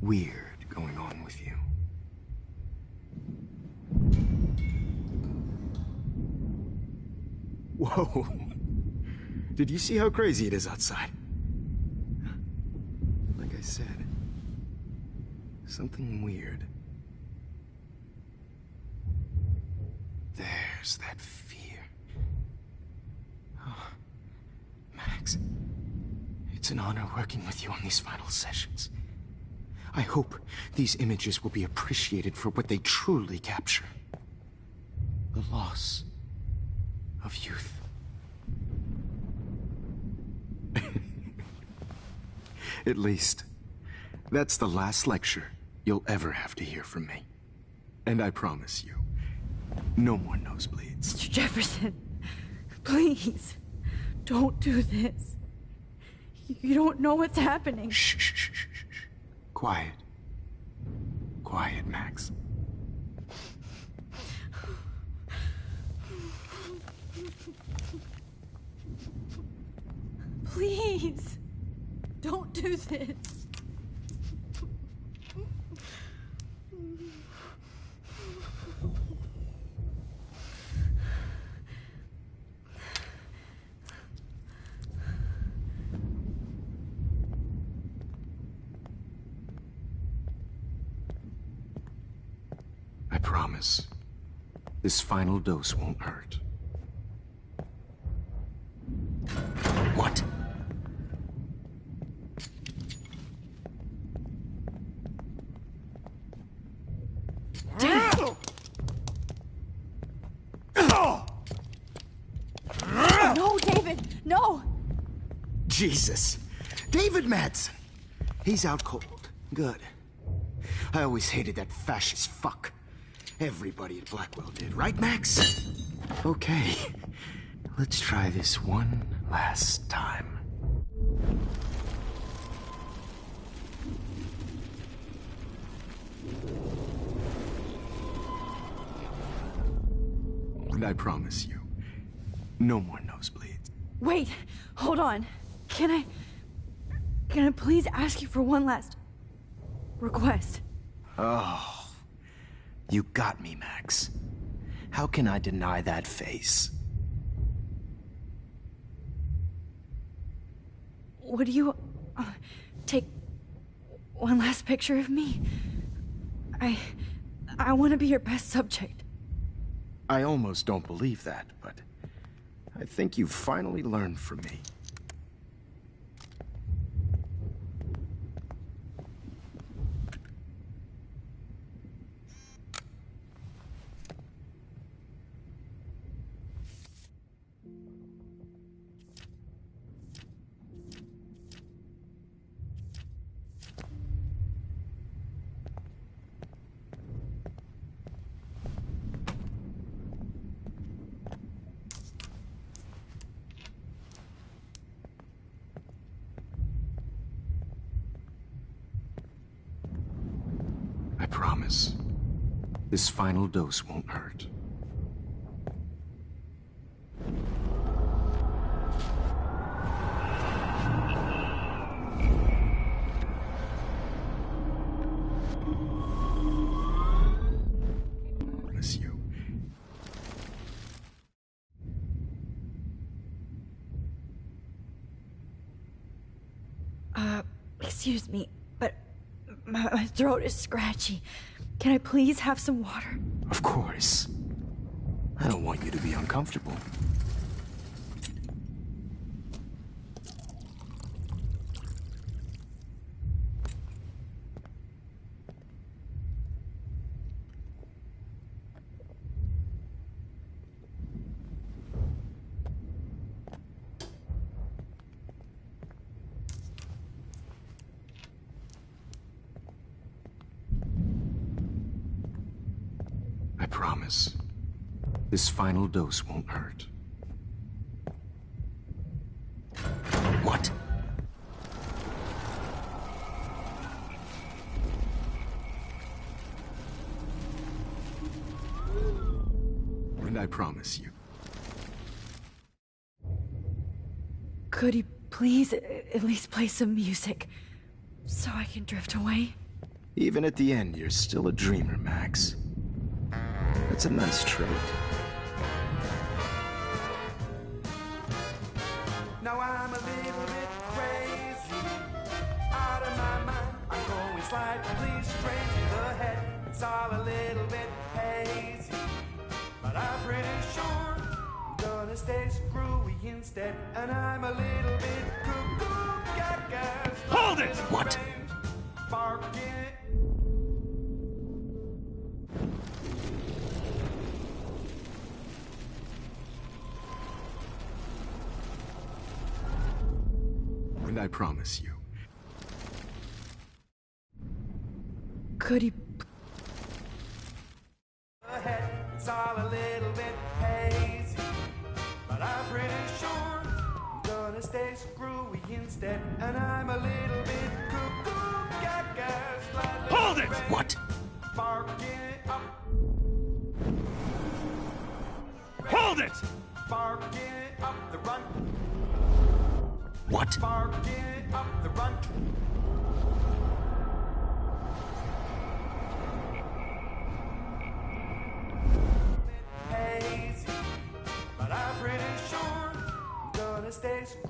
weird going on with you. Whoa. Did you see how crazy it is outside? Like I said, something weird. There's that fear. Oh, Max, it's an honor working with you on these final sessions. I hope these images will be appreciated for what they truly capture. The loss of youth. At least, that's the last lecture you'll ever have to hear from me. And I promise you, no more nosebleeds. Mr. Jefferson, please, don't do this. You don't know what's happening. Shh, shh, shh, shh, shh. Quiet. Quiet, Max. Please, don't do this. I promise, this final dose won't hurt. What? David! No, David! No! Jesus. David Madsen. He's out cold. Good. I always hated that fascist fuck. Everybody at Blackwell did, right, Max? Okay. Let's try this one last time. And I promise you, no more nosebleeds. Wait, hold on. Can I please ask you for one last request? Oh, you got me, Max. How can I deny that face? Would you take one last picture of me? I want to be your best subject. I almost don't believe that, but I think you've finally learned from me. I promise. This final dose won't hurt. Miss you. Excuse me, but my throat is scratchy. Can I please have some water? Of course. I don't want you to be uncomfortable. I promise. This final dose won't hurt. What? And I promise you. Could you please at least play some music so I can drift away? Even at the end, you're still a dreamer, Max. That's a nice trait. Now I'm a little bit crazy, out of my mind. I'm going slightly strange in the head. It's all a little bit hazy, but I'm pretty sure I'm gonna stay screwy instead. And I'm a little bit cuckoo, gaga. Hold it! What? Barking. And I promise you. Could you... It's all a little bit hazy, but I'm pretty sure I'm gonna stay screwy instead. And I'm a little bit cuckoo, gaga. Hold it! What? Barking up. Hold it! Barking up the run. What? Barking up the run. Hazy, but I'm pretty sure I'm gonna stay. Strange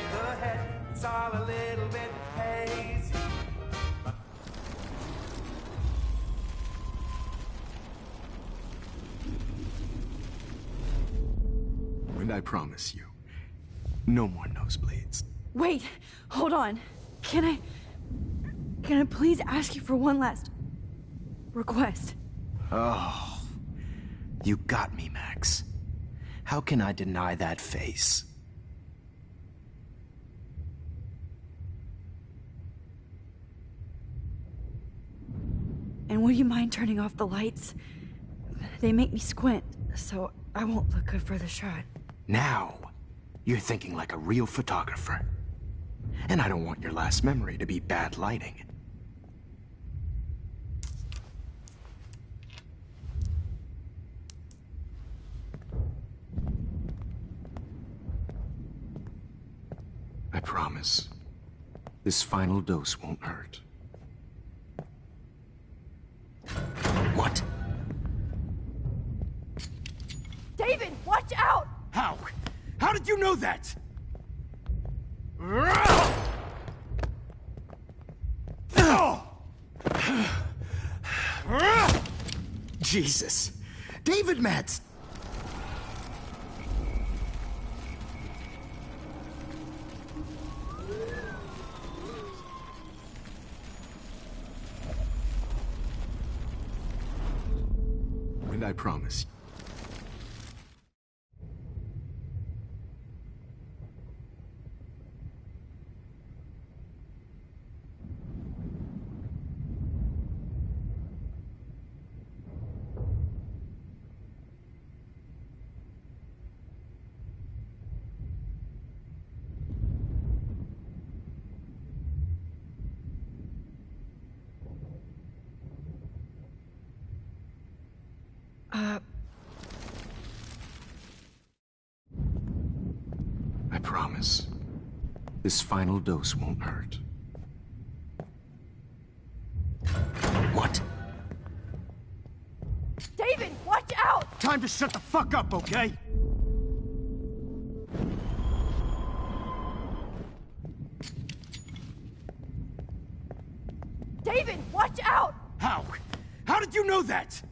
in the head, it's all a little bit hazy. And I promise you, no more nosebleeds. Wait, hold on. Can I please ask you for one last request? Oh, you got me, Max. How can I deny that face? And would you mind turning off the lights? They make me squint, so I won't look good for the shot. Now, you're thinking like a real photographer. And I don't want your last memory to be bad lighting. I promise, this final dose won't hurt. What? David, watch out! How? How did you know that? Jesus. David Matz. And I promise. I promise, this final dose won't hurt. What? David, watch out! Time to shut the fuck up, okay? David, watch out! How? How did you know that?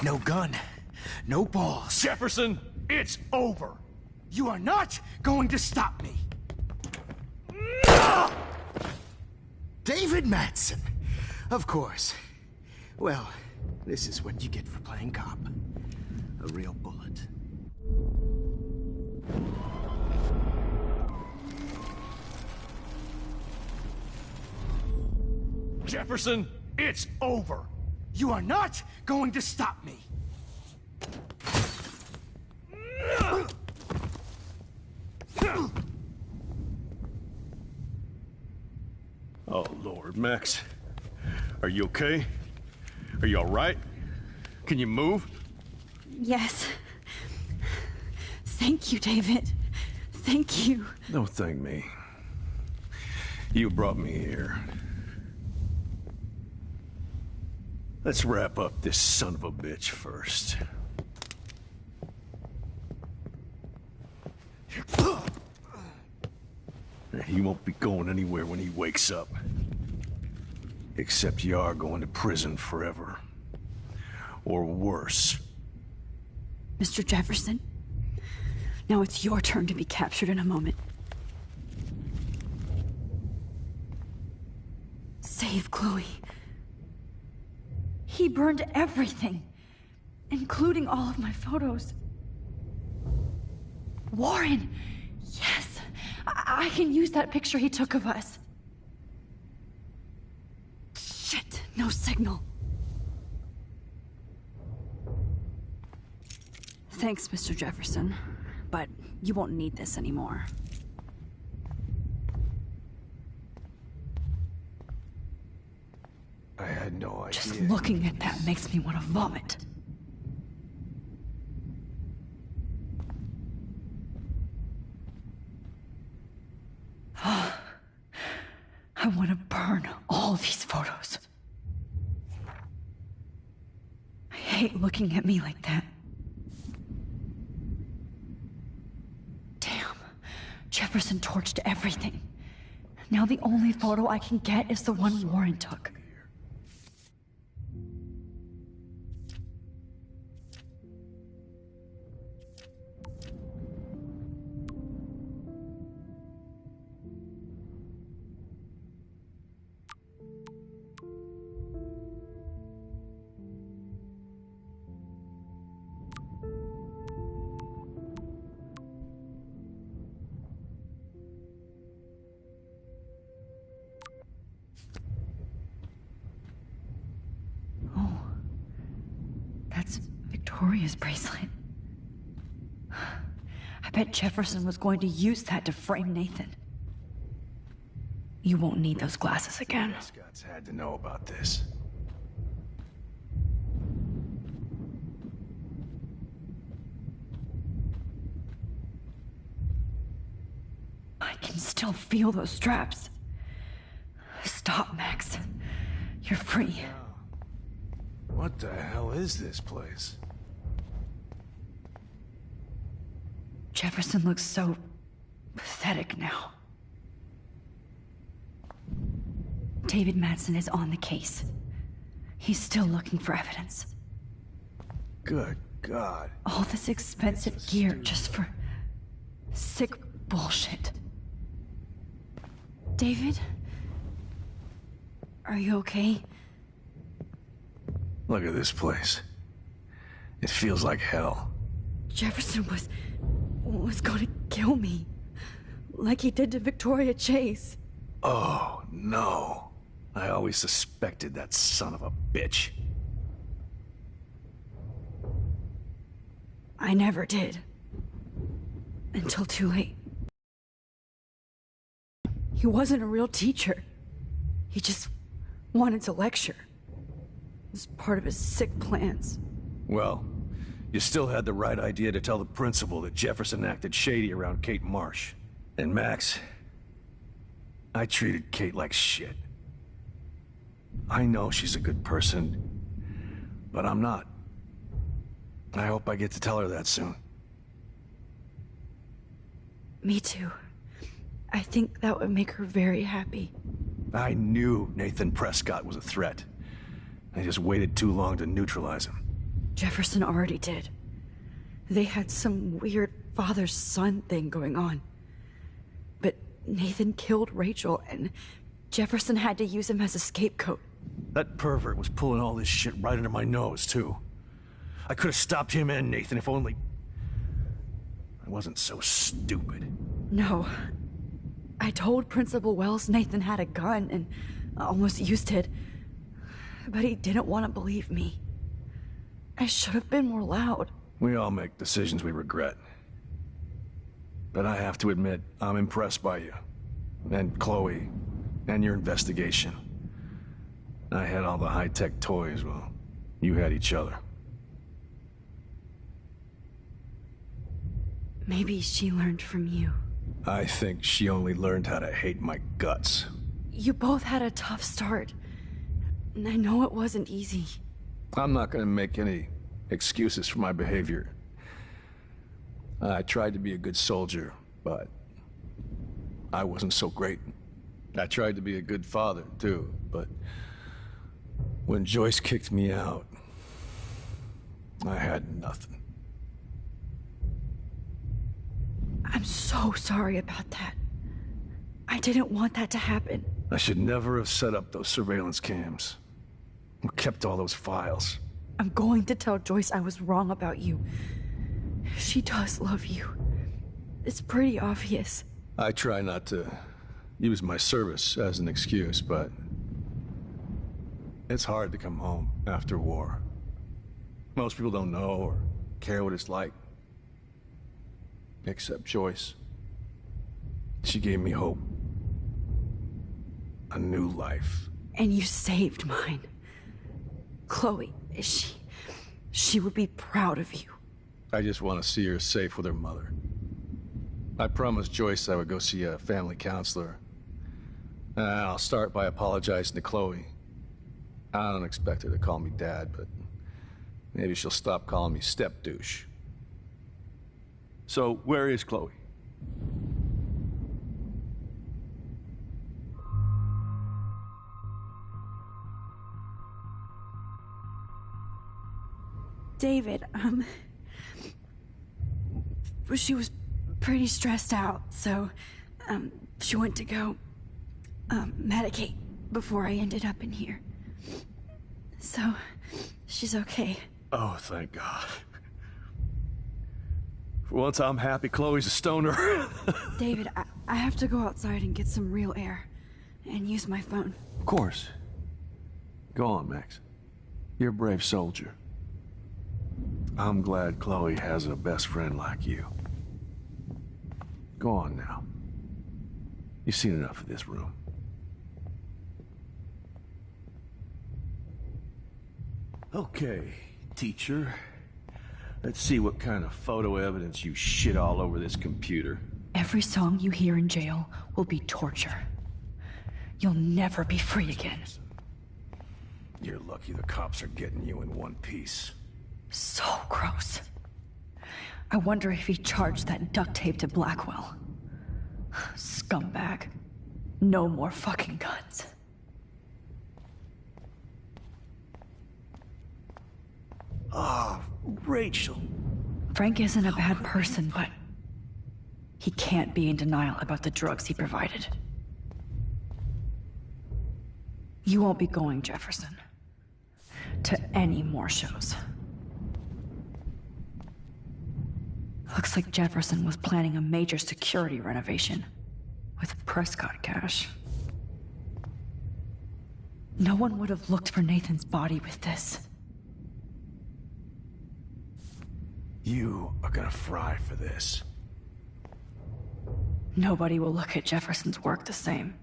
No gun, no balls. Jefferson, it's over. You are not going to stop me. David Madsen. Of course. Well, this is what you get for playing cop. A real bullet. Jefferson, it's over. You are not going to stop me. Oh, Lord, Max. Are you okay? Are you all right? Can you move? Yes. Thank you, David. Thank you. Don't thank me. You brought me here. Let's wrap up this son of a bitch first. He won't be going anywhere when he wakes up. Except you are going to prison forever. Or worse. Mr. Jefferson, now it's your turn to be captured in a moment. Save Chloe. He burned everything, including all of my photos. Warren! Yes! I can use that picture he took of us. Shit, no signal. Thanks, Mr. Jefferson, but you won't need this anymore. I had no idea. Just looking at that makes me want to vomit. I want to burn all these photos. I hate looking at me like that. Damn. Jefferson torched everything. Now the only photo I can get is the one Warren took. Victoria's bracelet. I bet Jefferson was going to use that to frame Nathan. You won't need those glasses again. Scott's had to know about this. I can still feel those straps. Stop, Max. You're free. What the hell is this place? Jefferson looks so pathetic now. David Madsen is on the case. He's still looking for evidence. Good God. All this expensive gear just for sick bullshit. David? Are you okay? Look at this place. It feels like hell. Jefferson was gonna kill me. Like he did to Victoria Chase. Oh, no. I always suspected that son of a bitch. I never did. Until too late. He wasn't a real teacher. He just wanted to lecture. It was part of his sick plans. Well, you still had the right idea to tell the principal that Jefferson acted shady around Kate Marsh. And Max, I treated Kate like shit. I know she's a good person, but I'm not. I hope I get to tell her that soon. Me too. I think that would make her very happy. I knew Nathan Prescott was a threat. I just waited too long to neutralize him. Jefferson already did. They had some weird father-son thing going on. But Nathan killed Rachel, and Jefferson had to use him as a scapegoat. That pervert was pulling all this shit right under my nose, too. I could have stopped him and Nathan if only... I wasn't so stupid. No. I told Principal Wells Nathan had a gun and almost used it. But he didn't want to believe me. I should have been more loud. We all make decisions we regret. But I have to admit, I'm impressed by you. And Chloe. And your investigation. I had all the high-tech toys, well, you had each other. Maybe she learned from you. I think she only learned how to hate my guts. You both had a tough start. And I know it wasn't easy. I'm not gonna make any excuses for my behavior. I tried to be a good soldier, but I wasn't so great. I tried to be a good father, too, but when Joyce kicked me out, I had nothing. I'm so sorry about that. I didn't want that to happen. I should never have set up those surveillance cams. Or kept all those files. I'm going to tell Joyce I was wrong about you. She does love you. It's pretty obvious. I try not to use my service as an excuse, but it's hard to come home after war. Most people don't know or care what it's like. Except Joyce. She gave me hope. A new life. And you saved mine. Chloe, she would be proud of you. I just want to see her safe with her mother. I promised Joyce I would go see a family counselor. And I'll start by apologizing to Chloe. I don't expect her to call me Dad, but maybe she'll stop calling me step-douche. So, where is Chloe? David, she was pretty stressed out, so, she went to go, medicate before I ended up in here. So, she's okay. Oh, thank God. For once I'm happy Chloe's a stoner. David, I have to go outside and get some real air, and use my phone. Of course. Go on, Max. You're a brave soldier. I'm glad Chloe has a best friend like you. Go on now. You've seen enough of this room. Okay, teacher. Let's see what kind of photo evidence you shit all over this computer. Every song you hear in jail will be torture. You'll never be free again. You're lucky the cops are getting you in one piece. So gross. I wonder if he charged that duct tape to Blackwell. Scumbag. No more fucking guns. Ah, Rachel. Frank isn't a bad person, but he can't be in denial about the drugs he provided. You won't be going, Jefferson, to any more shows. Looks like Jefferson was planning a major security renovation with Prescott cash. No one would have looked for Nathan's body with this. You are gonna fry for this. Nobody will look at Jefferson's work the same.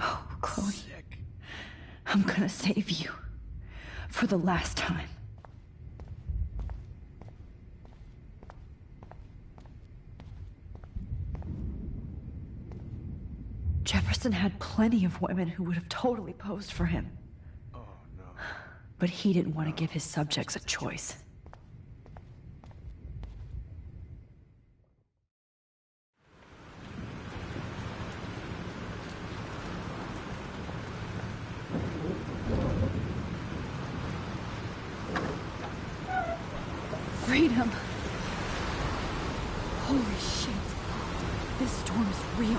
Oh, Chloe. I'm gonna save you. For the last time. Jefferson had plenty of women who would have totally posed for him. Oh, no. But he didn't want to give his subjects a choice. Freedom. Holy shit. This storm is real.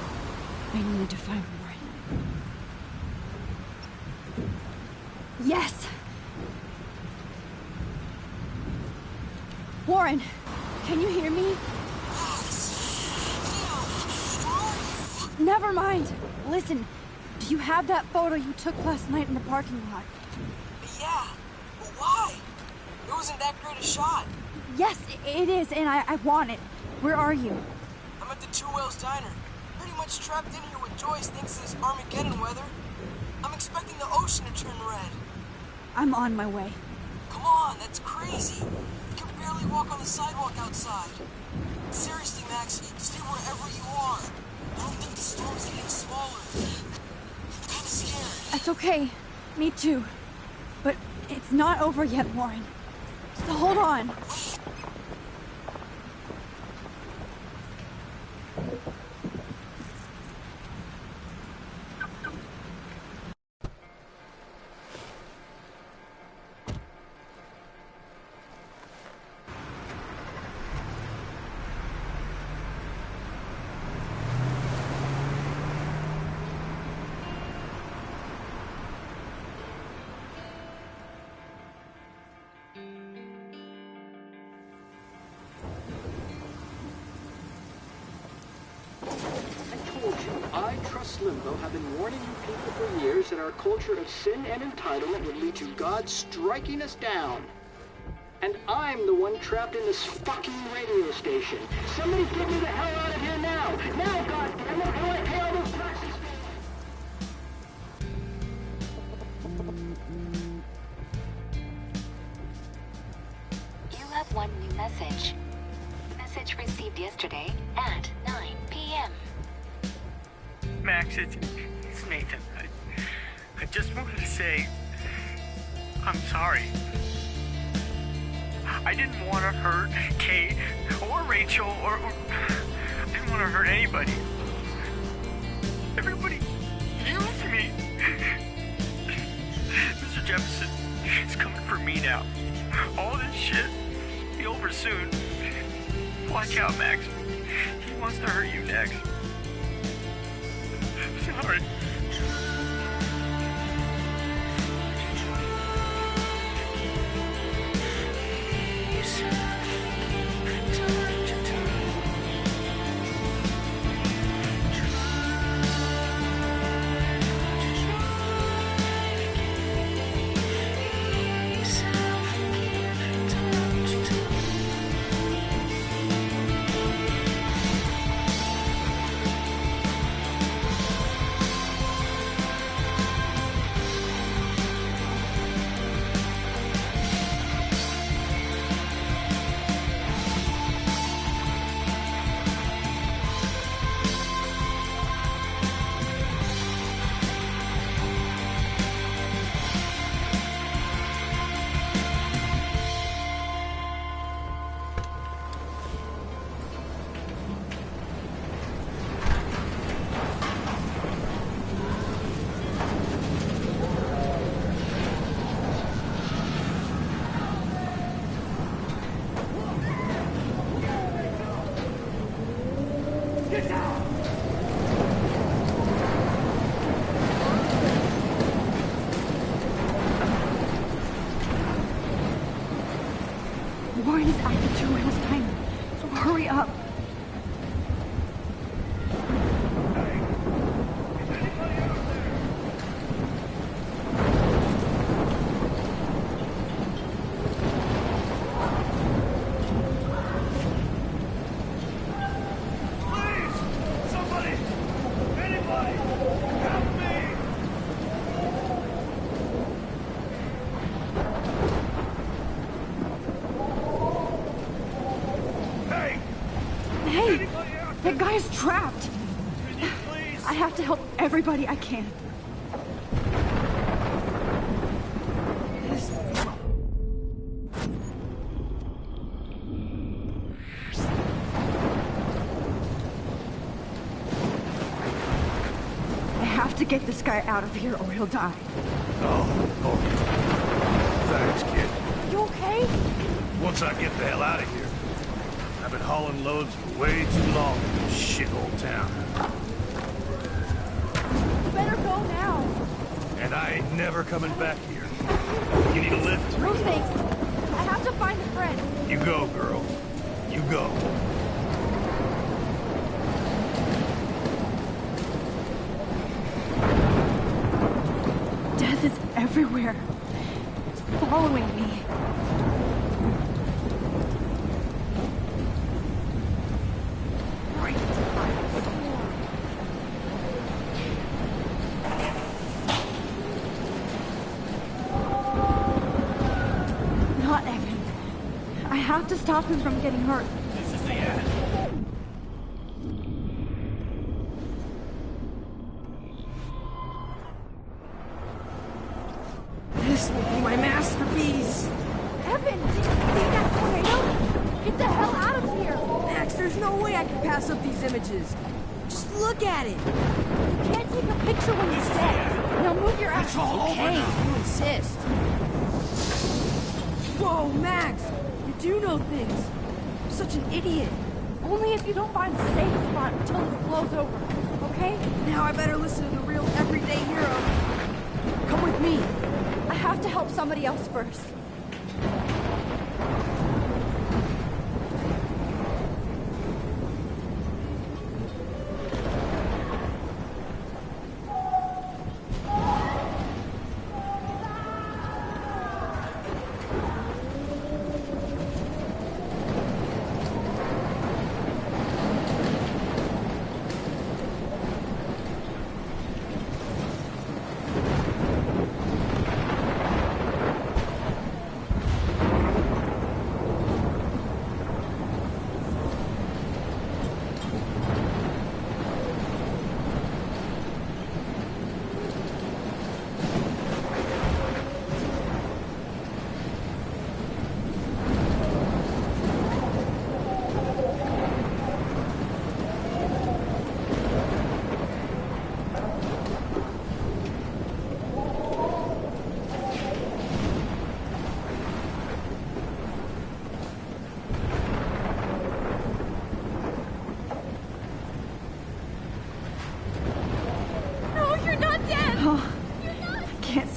I need to find Warren. Yes! Warren, can you hear me? Never mind. Listen, do you have that photo you took last night in the parking lot? Yeah, but why? It wasn't that great a shot. Yes, it is, and I want it. Where are you? I'm at the Two Whales Diner. Pretty much trapped in here with Joyce thinks this Armageddon weather. I'm expecting the ocean to turn red. I'm on my way. Come on, that's crazy. You can barely walk on the sidewalk outside. Seriously, Max, stay wherever you are. I don't think the storm's getting smaller. I'm kinda scared. That's okay. Me too. But it's not over yet, Warren. So hold on. Limbo have been warning you people for years that our culture of sin and entitlement would lead to God striking us down. And I'm the one trapped in this fucking radio station. Somebody get me the hell out of here now! Now, goddammit! I want to pay all those taxes! You have one new message. Message received yesterday at 9 p.m. Max, it's Nathan. I just wanted to say, I'm sorry. I didn't want to hurt Kate or Rachel or I didn't want to hurt anybody. Everybody used me. Mr. Jefferson is coming for me now. All this shit will be over soon. Watch out, Max. He wants to hurt you next. Sorry. Get down! Warren is at the 2 wheels timer, so hurry up. That guy is trapped. I have to help everybody I can. I have to get this guy out of here or he'll die. Oh. Thanks, kid. You okay? Once I get the hell out of here. I've been hauling loads for way too long in this shithole town. You better go now. And I ain't never coming back here. You need a lift? No thanks. I have to find a friend. You go, girl. You go. Death is everywhere. It's following me. Not Evan. I have to stop him from getting hurt. This is the end. This will be my masterpiece. Evan, did you see that tornado? Get the hell out of here! Max, there's no way I can pass up these images. Just look at it. You can't take a picture when you're dead. Now move your ass. It's all over now. You insist. Whoa, Max! You do know things. I'm such an idiot. Only if you don't find a safe spot until this blows over, okay? Now I better listen to the real everyday hero. Come with me. I have to help somebody else first.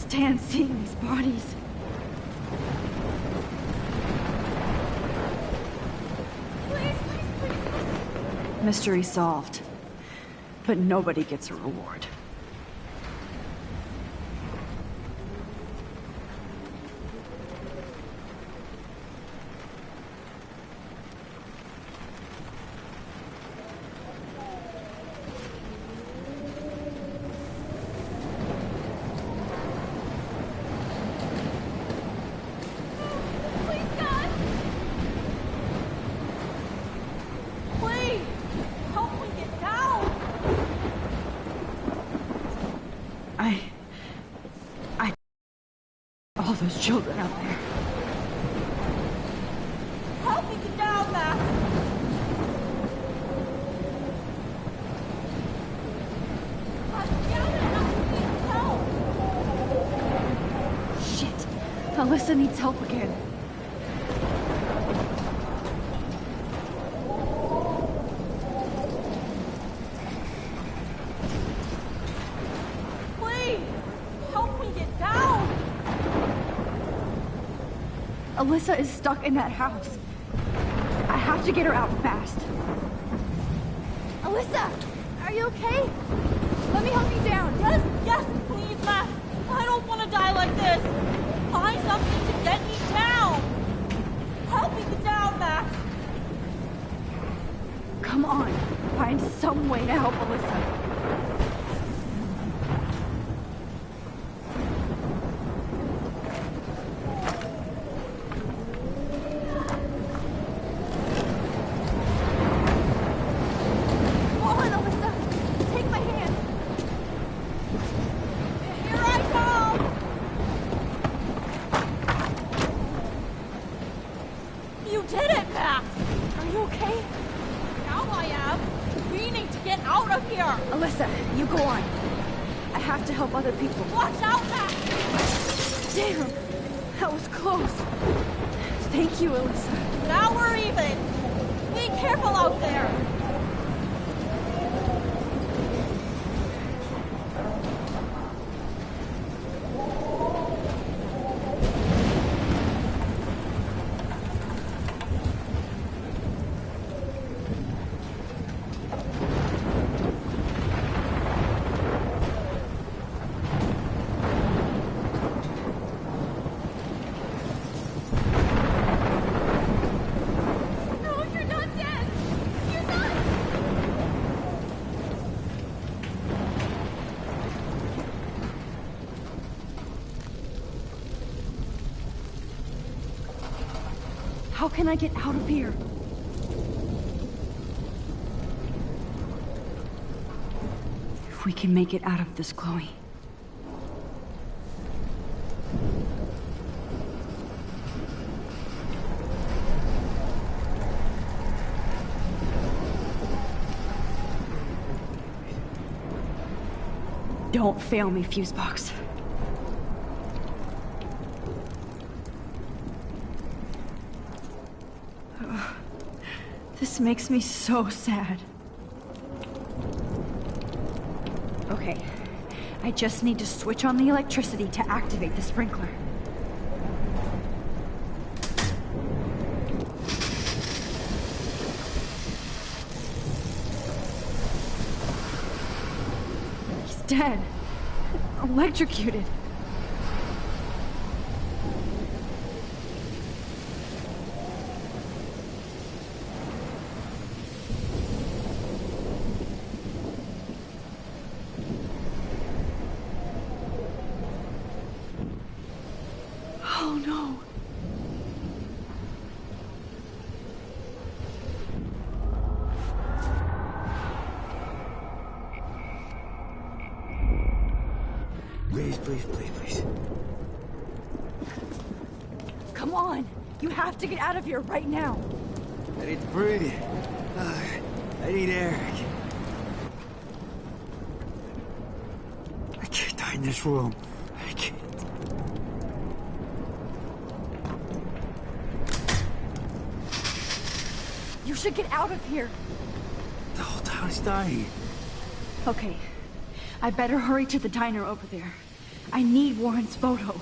Can't seeing these bodies. Please. Mystery solved. But nobody gets a reward. All those children out there. Help me get down, Max! Shit. Alyssa needs help again. Alyssa is stuck in that house. I have to get her out fast. Alyssa, are you okay? Let me help you down. Yes, please, Max. I don't want to die like this. Find something to get me down. Help me get down, Max. Come on, find some way to help Alyssa. Alyssa, you go on. I have to help other people. Watch out, Max! Damn, that was close. Thank you, Alyssa. Now we're even. Be careful out there. How can I get out of here? If we can make it out of this, Chloe. Don't fail me, Fusebox. This makes me so sad. Okay, I just need to switch on the electricity to activate the sprinkler. He's dead. Electrocuted. Oh no. Please, please, please, please. Come on! You have to get out of here right now! I need to breathe. I need air. I can't die in this room. I can't. You should get out of here! The whole town is dying. Okay, I better hurry to the diner over there. I need Warren's photo.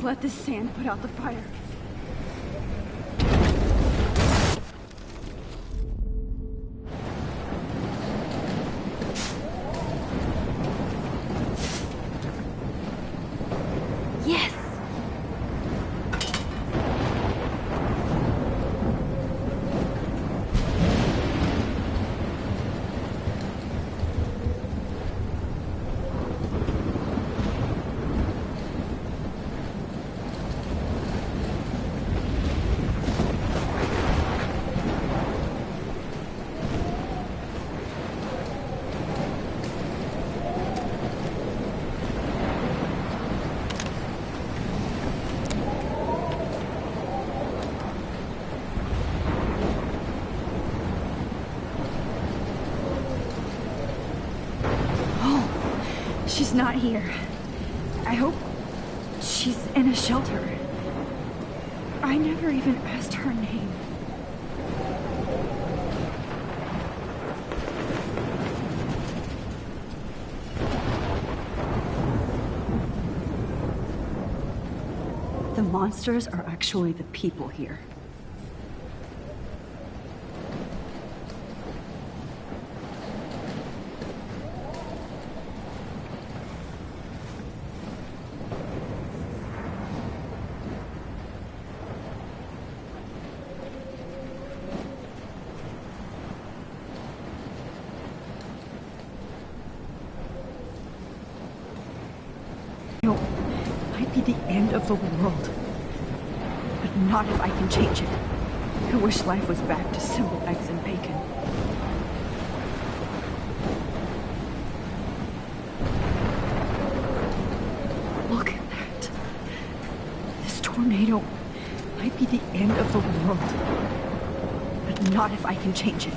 let this sand put out the fire. Yes! She's not here. I hope she's in a shelter. I never even asked her name. The monsters are actually the people here. Might be the end of the world. But not if I can change it. I wish life was back to simple eggs and bacon. Look at that. This tornado might be the end of the world. But not if I can change it.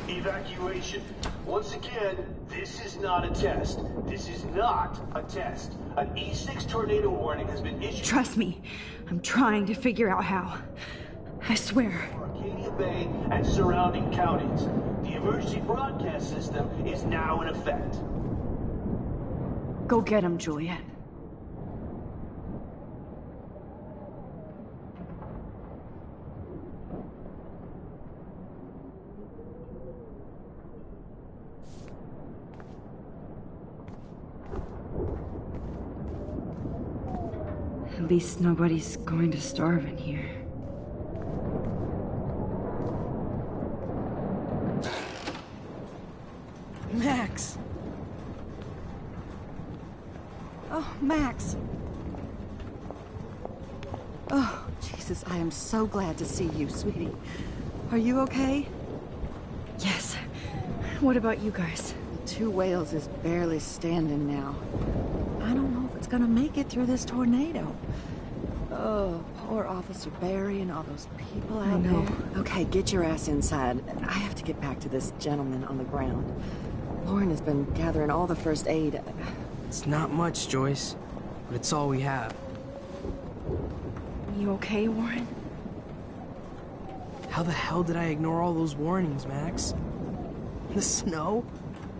Evacuation. Once again, this is not a test. This is not a test. An E6 tornado warning has been issued. Trust me, I'm trying to figure out how. I swear. Arcadia Bay and surrounding counties. The emergency broadcast system is now in effect. Go get him, Juliet. At least nobody's going to starve in here. Max! Oh, Max! Oh, Jesus, I am so glad to see you, sweetie. Are you okay? Yes. What about you guys? Two Whales is barely standing now. I don't know if it's gonna make it through this tornado. Oh, poor Officer Barry and all those people out there. Okay, get your ass inside. I have to get back to this gentleman on the ground. Lauren has been gathering all the first aid. It's not much, Joyce, but it's all we have. You okay, Warren? How the hell did I ignore all those warnings, Max? The snow?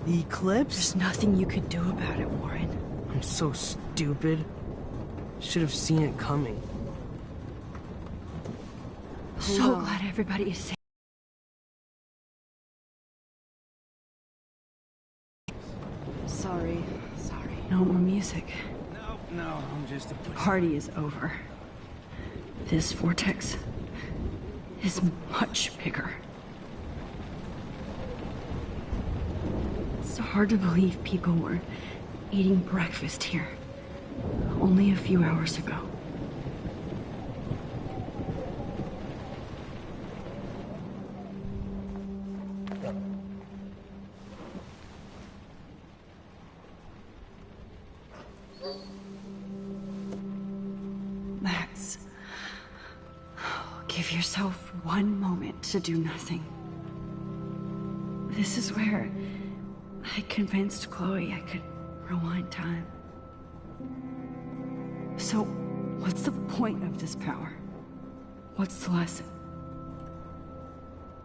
The eclipse? There's nothing you could do about it, Warren. I'm so stupid. Should have seen it coming. So glad everybody is safe. Sorry. No more music. No, I'm just a... The party is over. This vortex is much bigger. It's hard to believe people were eating breakfast here only a few hours ago. Give yourself one moment to do nothing. This is where I convinced Chloe I could rewind time. So, what's the point of this power? What's the lesson?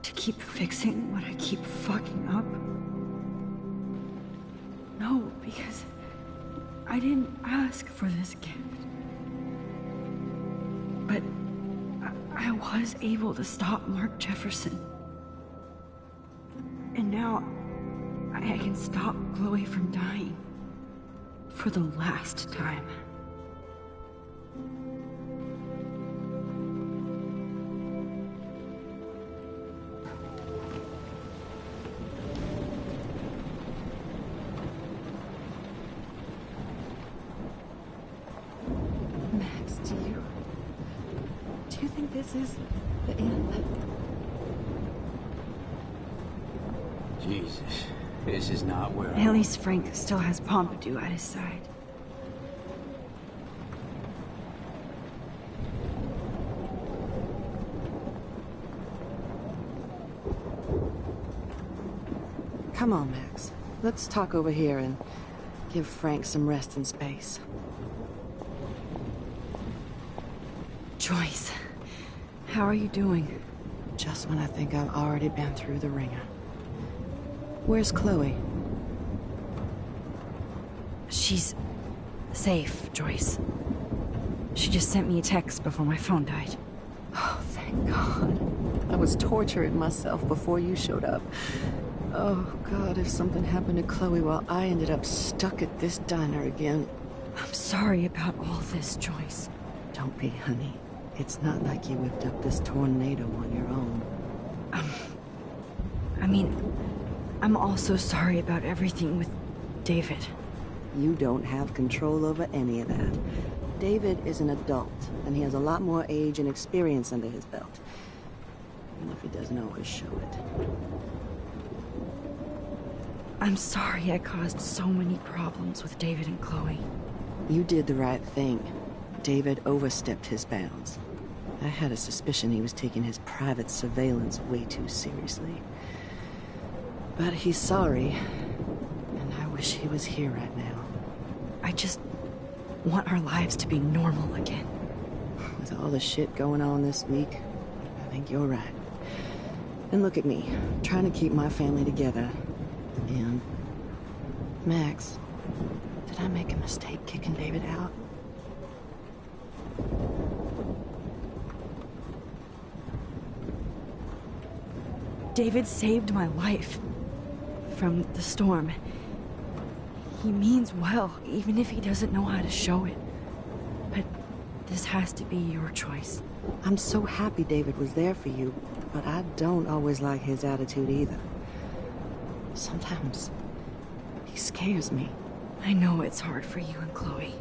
To keep fixing what I keep fucking up? No, because I didn't ask for this gift. But I was able to stop Mark Jefferson. And now I can stop Chloe from dying. For the last time. Do you think this is the end? Jesus, this is not where At least Frank still has Pompidou at his side. Come on, Max. Let's talk over here and give Frank some rest and space. Joyce, how are you doing? Just when I think I've already been through the ringer. Where's Chloe? She's safe, Joyce. She just sent me a text before my phone died. Oh, thank God. I was torturing myself before you showed up. Oh, God, if something happened to Chloe while I ended up stuck at this diner again. I'm sorry about all this, Joyce. Don't be, honey. It's not like you whipped up this tornado on your own. I mean, I'm also sorry about everything with David. You don't have control over any of that. David is an adult, and he has a lot more age and experience under his belt. Even if he doesn't always show it. I'm sorry I caused so many problems with David and Chloe. You did the right thing. David overstepped his bounds. I had a suspicion he was taking his private surveillance way too seriously. But he's sorry, and I wish he was here right now. I just want our lives to be normal again. With all the shit going on this week, I think you're right. And look at me, trying to keep my family together. And Max, did I make a mistake kicking David out? David saved my life from the storm. He means well, even if he doesn't know how to show it. But this has to be your choice. I'm so happy David was there for you, but I don't always like his attitude either. Sometimes he scares me. I know it's hard for you and Chloe.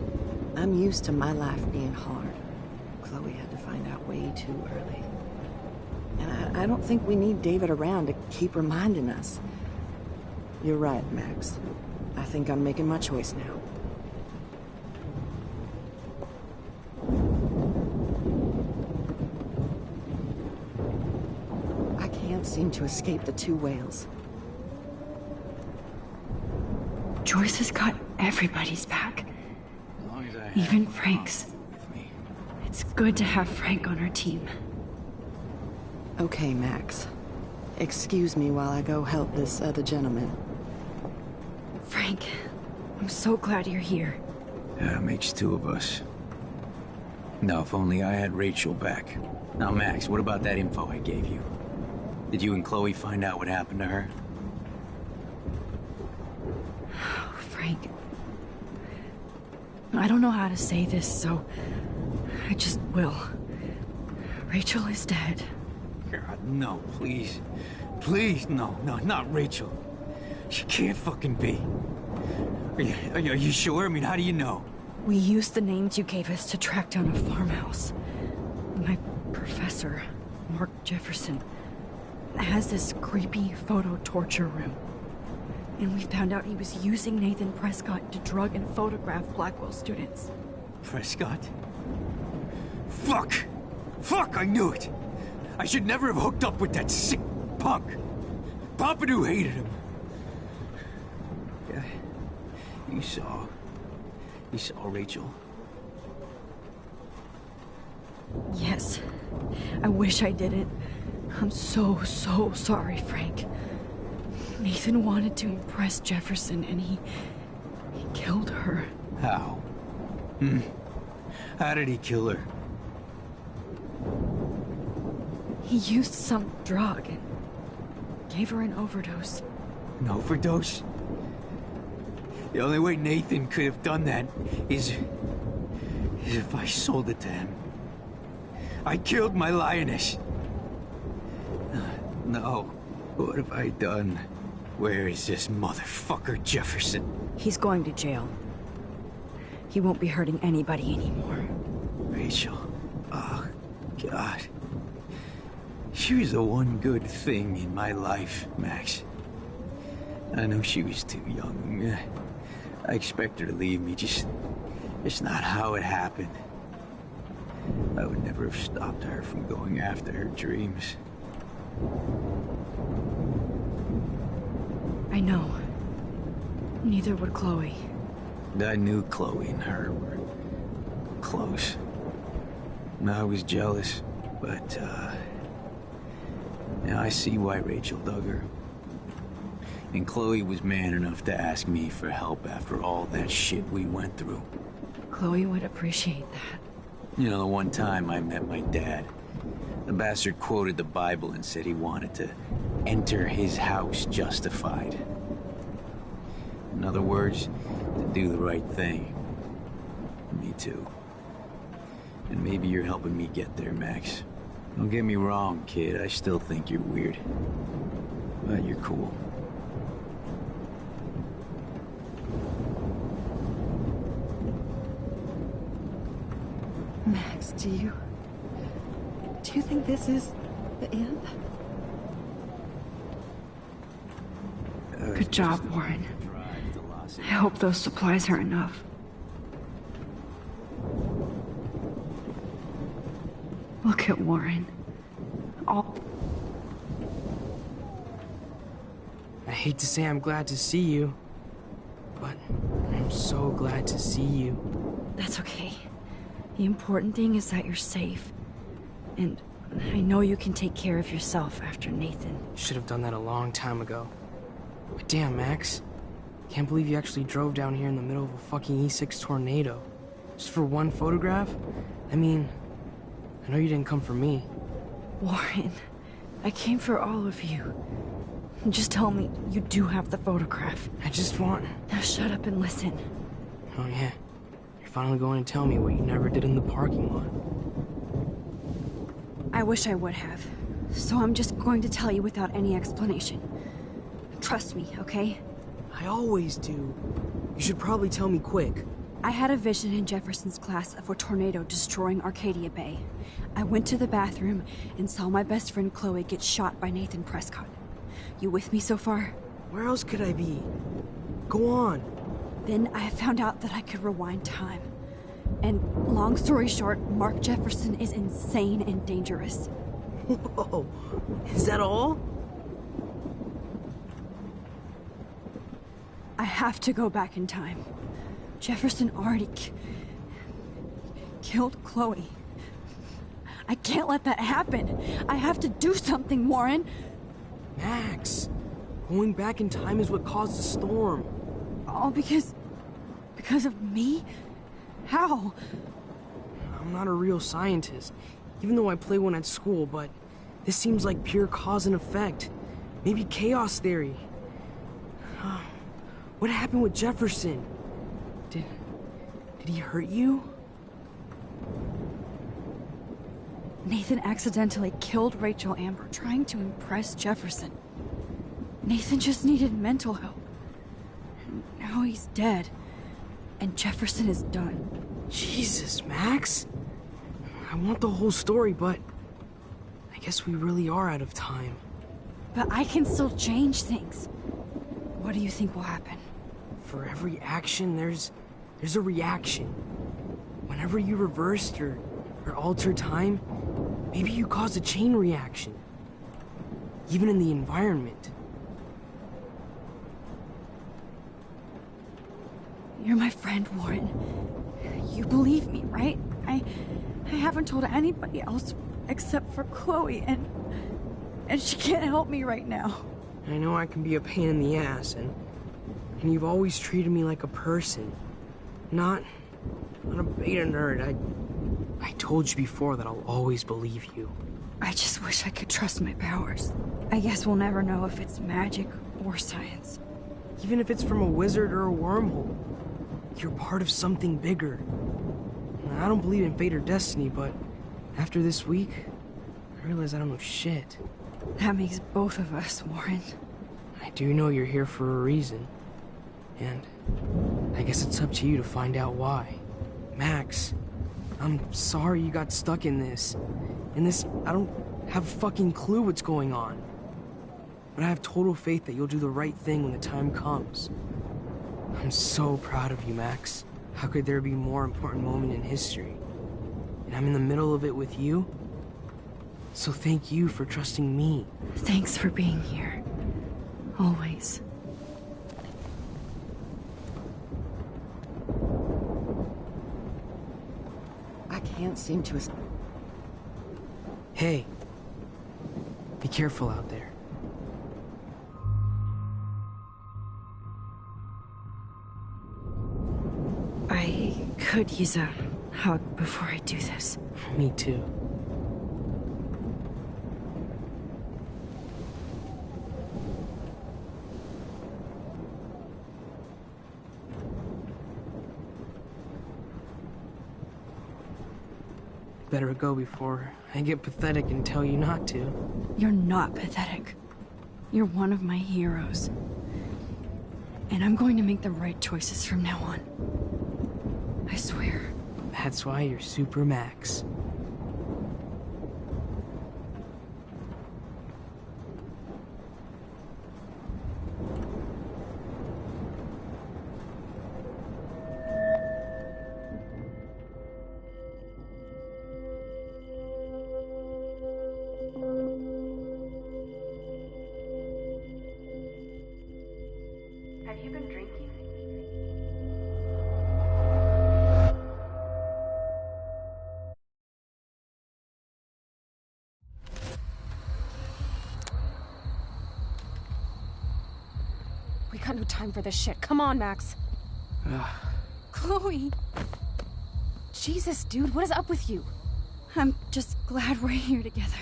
I'm used to my life being hard. Chloe had to find out way too early. And I don't think we need David around to keep reminding us. You're right, Max. I think I'm making my choice now. I can't seem to escape the two whales. Joyce has got everybody's back. As long as I have even Frank's. with me. It's good to have Frank on our team. Okay, Max. Excuse me while I go help this other gentleman. Frank, I'm so glad you're here. Yeah, makes two of us. Now, if only I had Rachel back. Now, Max, what about that info I gave you? Did you and Chloe find out what happened to her? Oh, Frank. I don't know how to say this, so I just will. Rachel is dead. God, no, please. Please, no, not Rachel. She can't fucking be. Are you sure? I mean, how do you know? We used the names you gave us to track down a farmhouse. My professor, Mark Jefferson, has this creepy photo torture room. And we found out he was using Nathan Prescott to drug and photograph Blackwell students. Prescott? Fuck! Fuck, I knew it! I should never have hooked up with that sick punk. Pompidou hated him. Yeah, you saw Rachel. Yes. I wish I didn't. I'm so sorry, Frank. Nathan wanted to impress Jefferson, and he killed her. How? How did he kill her? He used some drug and gave her an overdose. An overdose? The only way Nathan could have done that is if I sold it to him. I killed my lioness. No. What have I done? Where is this motherfucker Jefferson? He's going to jail. He won't be hurting anybody anymore. Rachel. Oh, God. She was the one good thing in my life, Max. I know she was too young. I expect her to leave me, just not how it happened. I would never have stopped her from going after her dreams. I know. Neither would Chloe. I knew Chloe and her were close. I was jealous, but, now I see why Rachel dug her. And Chloe was man enough to ask me for help after all that shit we went through. Chloe would appreciate that. You know, the one time I met my dad, the bastard quoted the Bible and said he wanted to enter his house justified. In other words, to do the right thing. Me too. And maybe you're helping me get there, Max. Don't get me wrong, kid. I still think you're weird. But you're cool. Max, do you think this is the end? Good job, Warren. I hope those supplies are enough. Look at Warren. I hate to say I'm glad to see you, but I'm so glad to see you. That's okay. The important thing is that you're safe. And I know you can take care of yourself after Nathan. Should have done that a long time ago. But damn, Max. Can't believe you actually drove down here in the middle of a fucking E6 tornado. Just for one photograph? I mean, I know you didn't come for me. Warren, I came for all of you. Just tell me you do have the photograph. I just want... Now shut up and listen. Oh yeah. You're finally going to tell me what you never did in the parking lot. I wish I would have. So I'm just going to tell you without any explanation. Trust me, okay? I always do. You should probably tell me quick. I had a vision in Jefferson's class of a tornado destroying Arcadia Bay. I went to the bathroom and saw my best friend Chloe get shot by Nathan Prescott. You with me so far? Where else could I be? Go on. Then I found out that I could rewind time. And long story short, Mark Jefferson is insane and dangerous. Whoa, is that all? I have to go back in time. Jefferson already killed Chloe. I can't let that happen. I have to do something, Warren. Max, going back in time is what caused the storm. All because of me? How? I'm not a real scientist, even though I play one at school, but this seems like pure cause and effect. Maybe chaos theory. What happened with Jefferson? Did he hurt you? Nathan accidentally killed Rachel Amber trying to impress Jefferson. Nathan just needed mental help. Now he's dead. And Jefferson is done. Jesus, Max. I want the whole story, but I guess we really are out of time. But I can still change things. What do you think will happen? For every action, there's a reaction. Whenever you reversed or altered time, Maybe you caused a chain reaction. Even in the environment. You're my friend, Warren. You believe me, right? I haven't told anybody else except for Chloe, and she can't help me right now. I know I can be a pain in the ass, and you've always treated me like a person. Not a beta nerd. I told you before that I'll always believe you. I just wish I could trust my powers. I guess we'll never know if it's magic or science. Even if it's from a wizard or a wormhole, you're part of something bigger. I don't believe in fate or destiny, but after this week, I realize I don't know shit. That makes both of us, Warren. I do know you're here for a reason. And I guess it's up to you to find out why. Max, I'm sorry you got stuck in this. I don't have a fucking clue what's going on. But I have total faith that you'll do the right thing when the time comes. I'm so proud of you, Max. How could there be a more important moment in history? And I'm in the middle of it with you. So thank you for trusting me. Thanks for being here. Always. I can't seem to... Hey, be careful out there. I could use a hug before I do this. Me too. Better go before I get pathetic and tell you not to. You're not pathetic. You're one of my heroes. And I'm going to make the right choices from now on. I swear. That's why you're Super Max. Have you been drinking? We got no time for this shit. Come on, Max. Chloe. Jesus, dude, what is up with you? I'm just glad we're here together.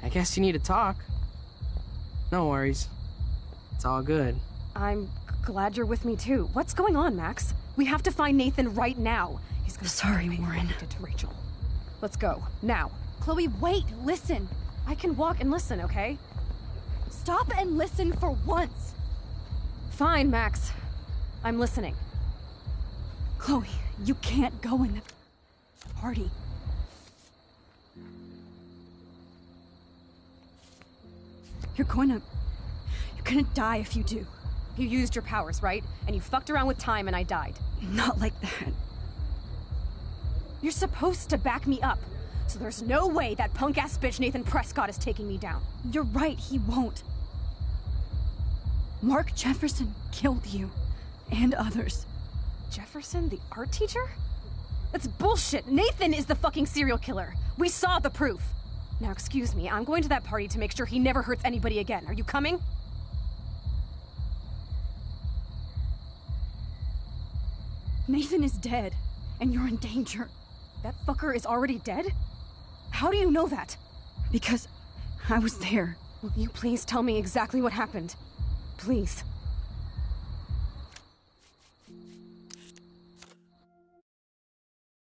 I guess you need to talk. No worries. It's all good. I'm glad you're with me too. What's going on, Max? We have to find Nathan right now. He's gonna Sorry, Warren. did to Rachel. Let's go now. Chloe, wait, listen. I can walk and listen, okay? Stop and listen for once. Fine, Max. I'm listening. Chloe, you can't go in the party. You're gonna die if you do. You used your powers, right? And you fucked around with time and I died. Not like that. You're supposed to back me up. So there's no way that punk-ass bitch Nathan Prescott is taking me down. You're right, he won't. Mark Jefferson killed you. And others. Jefferson, the art teacher? That's bullshit. Nathan is the fucking serial killer. We saw the proof. Now, excuse me, I'm going to that party to make sure he never hurts anybody again. Are you coming? Nathan is dead, and you're in danger. That fucker is already dead? How do you know that? Because I was there. Will you please tell me exactly what happened? Please.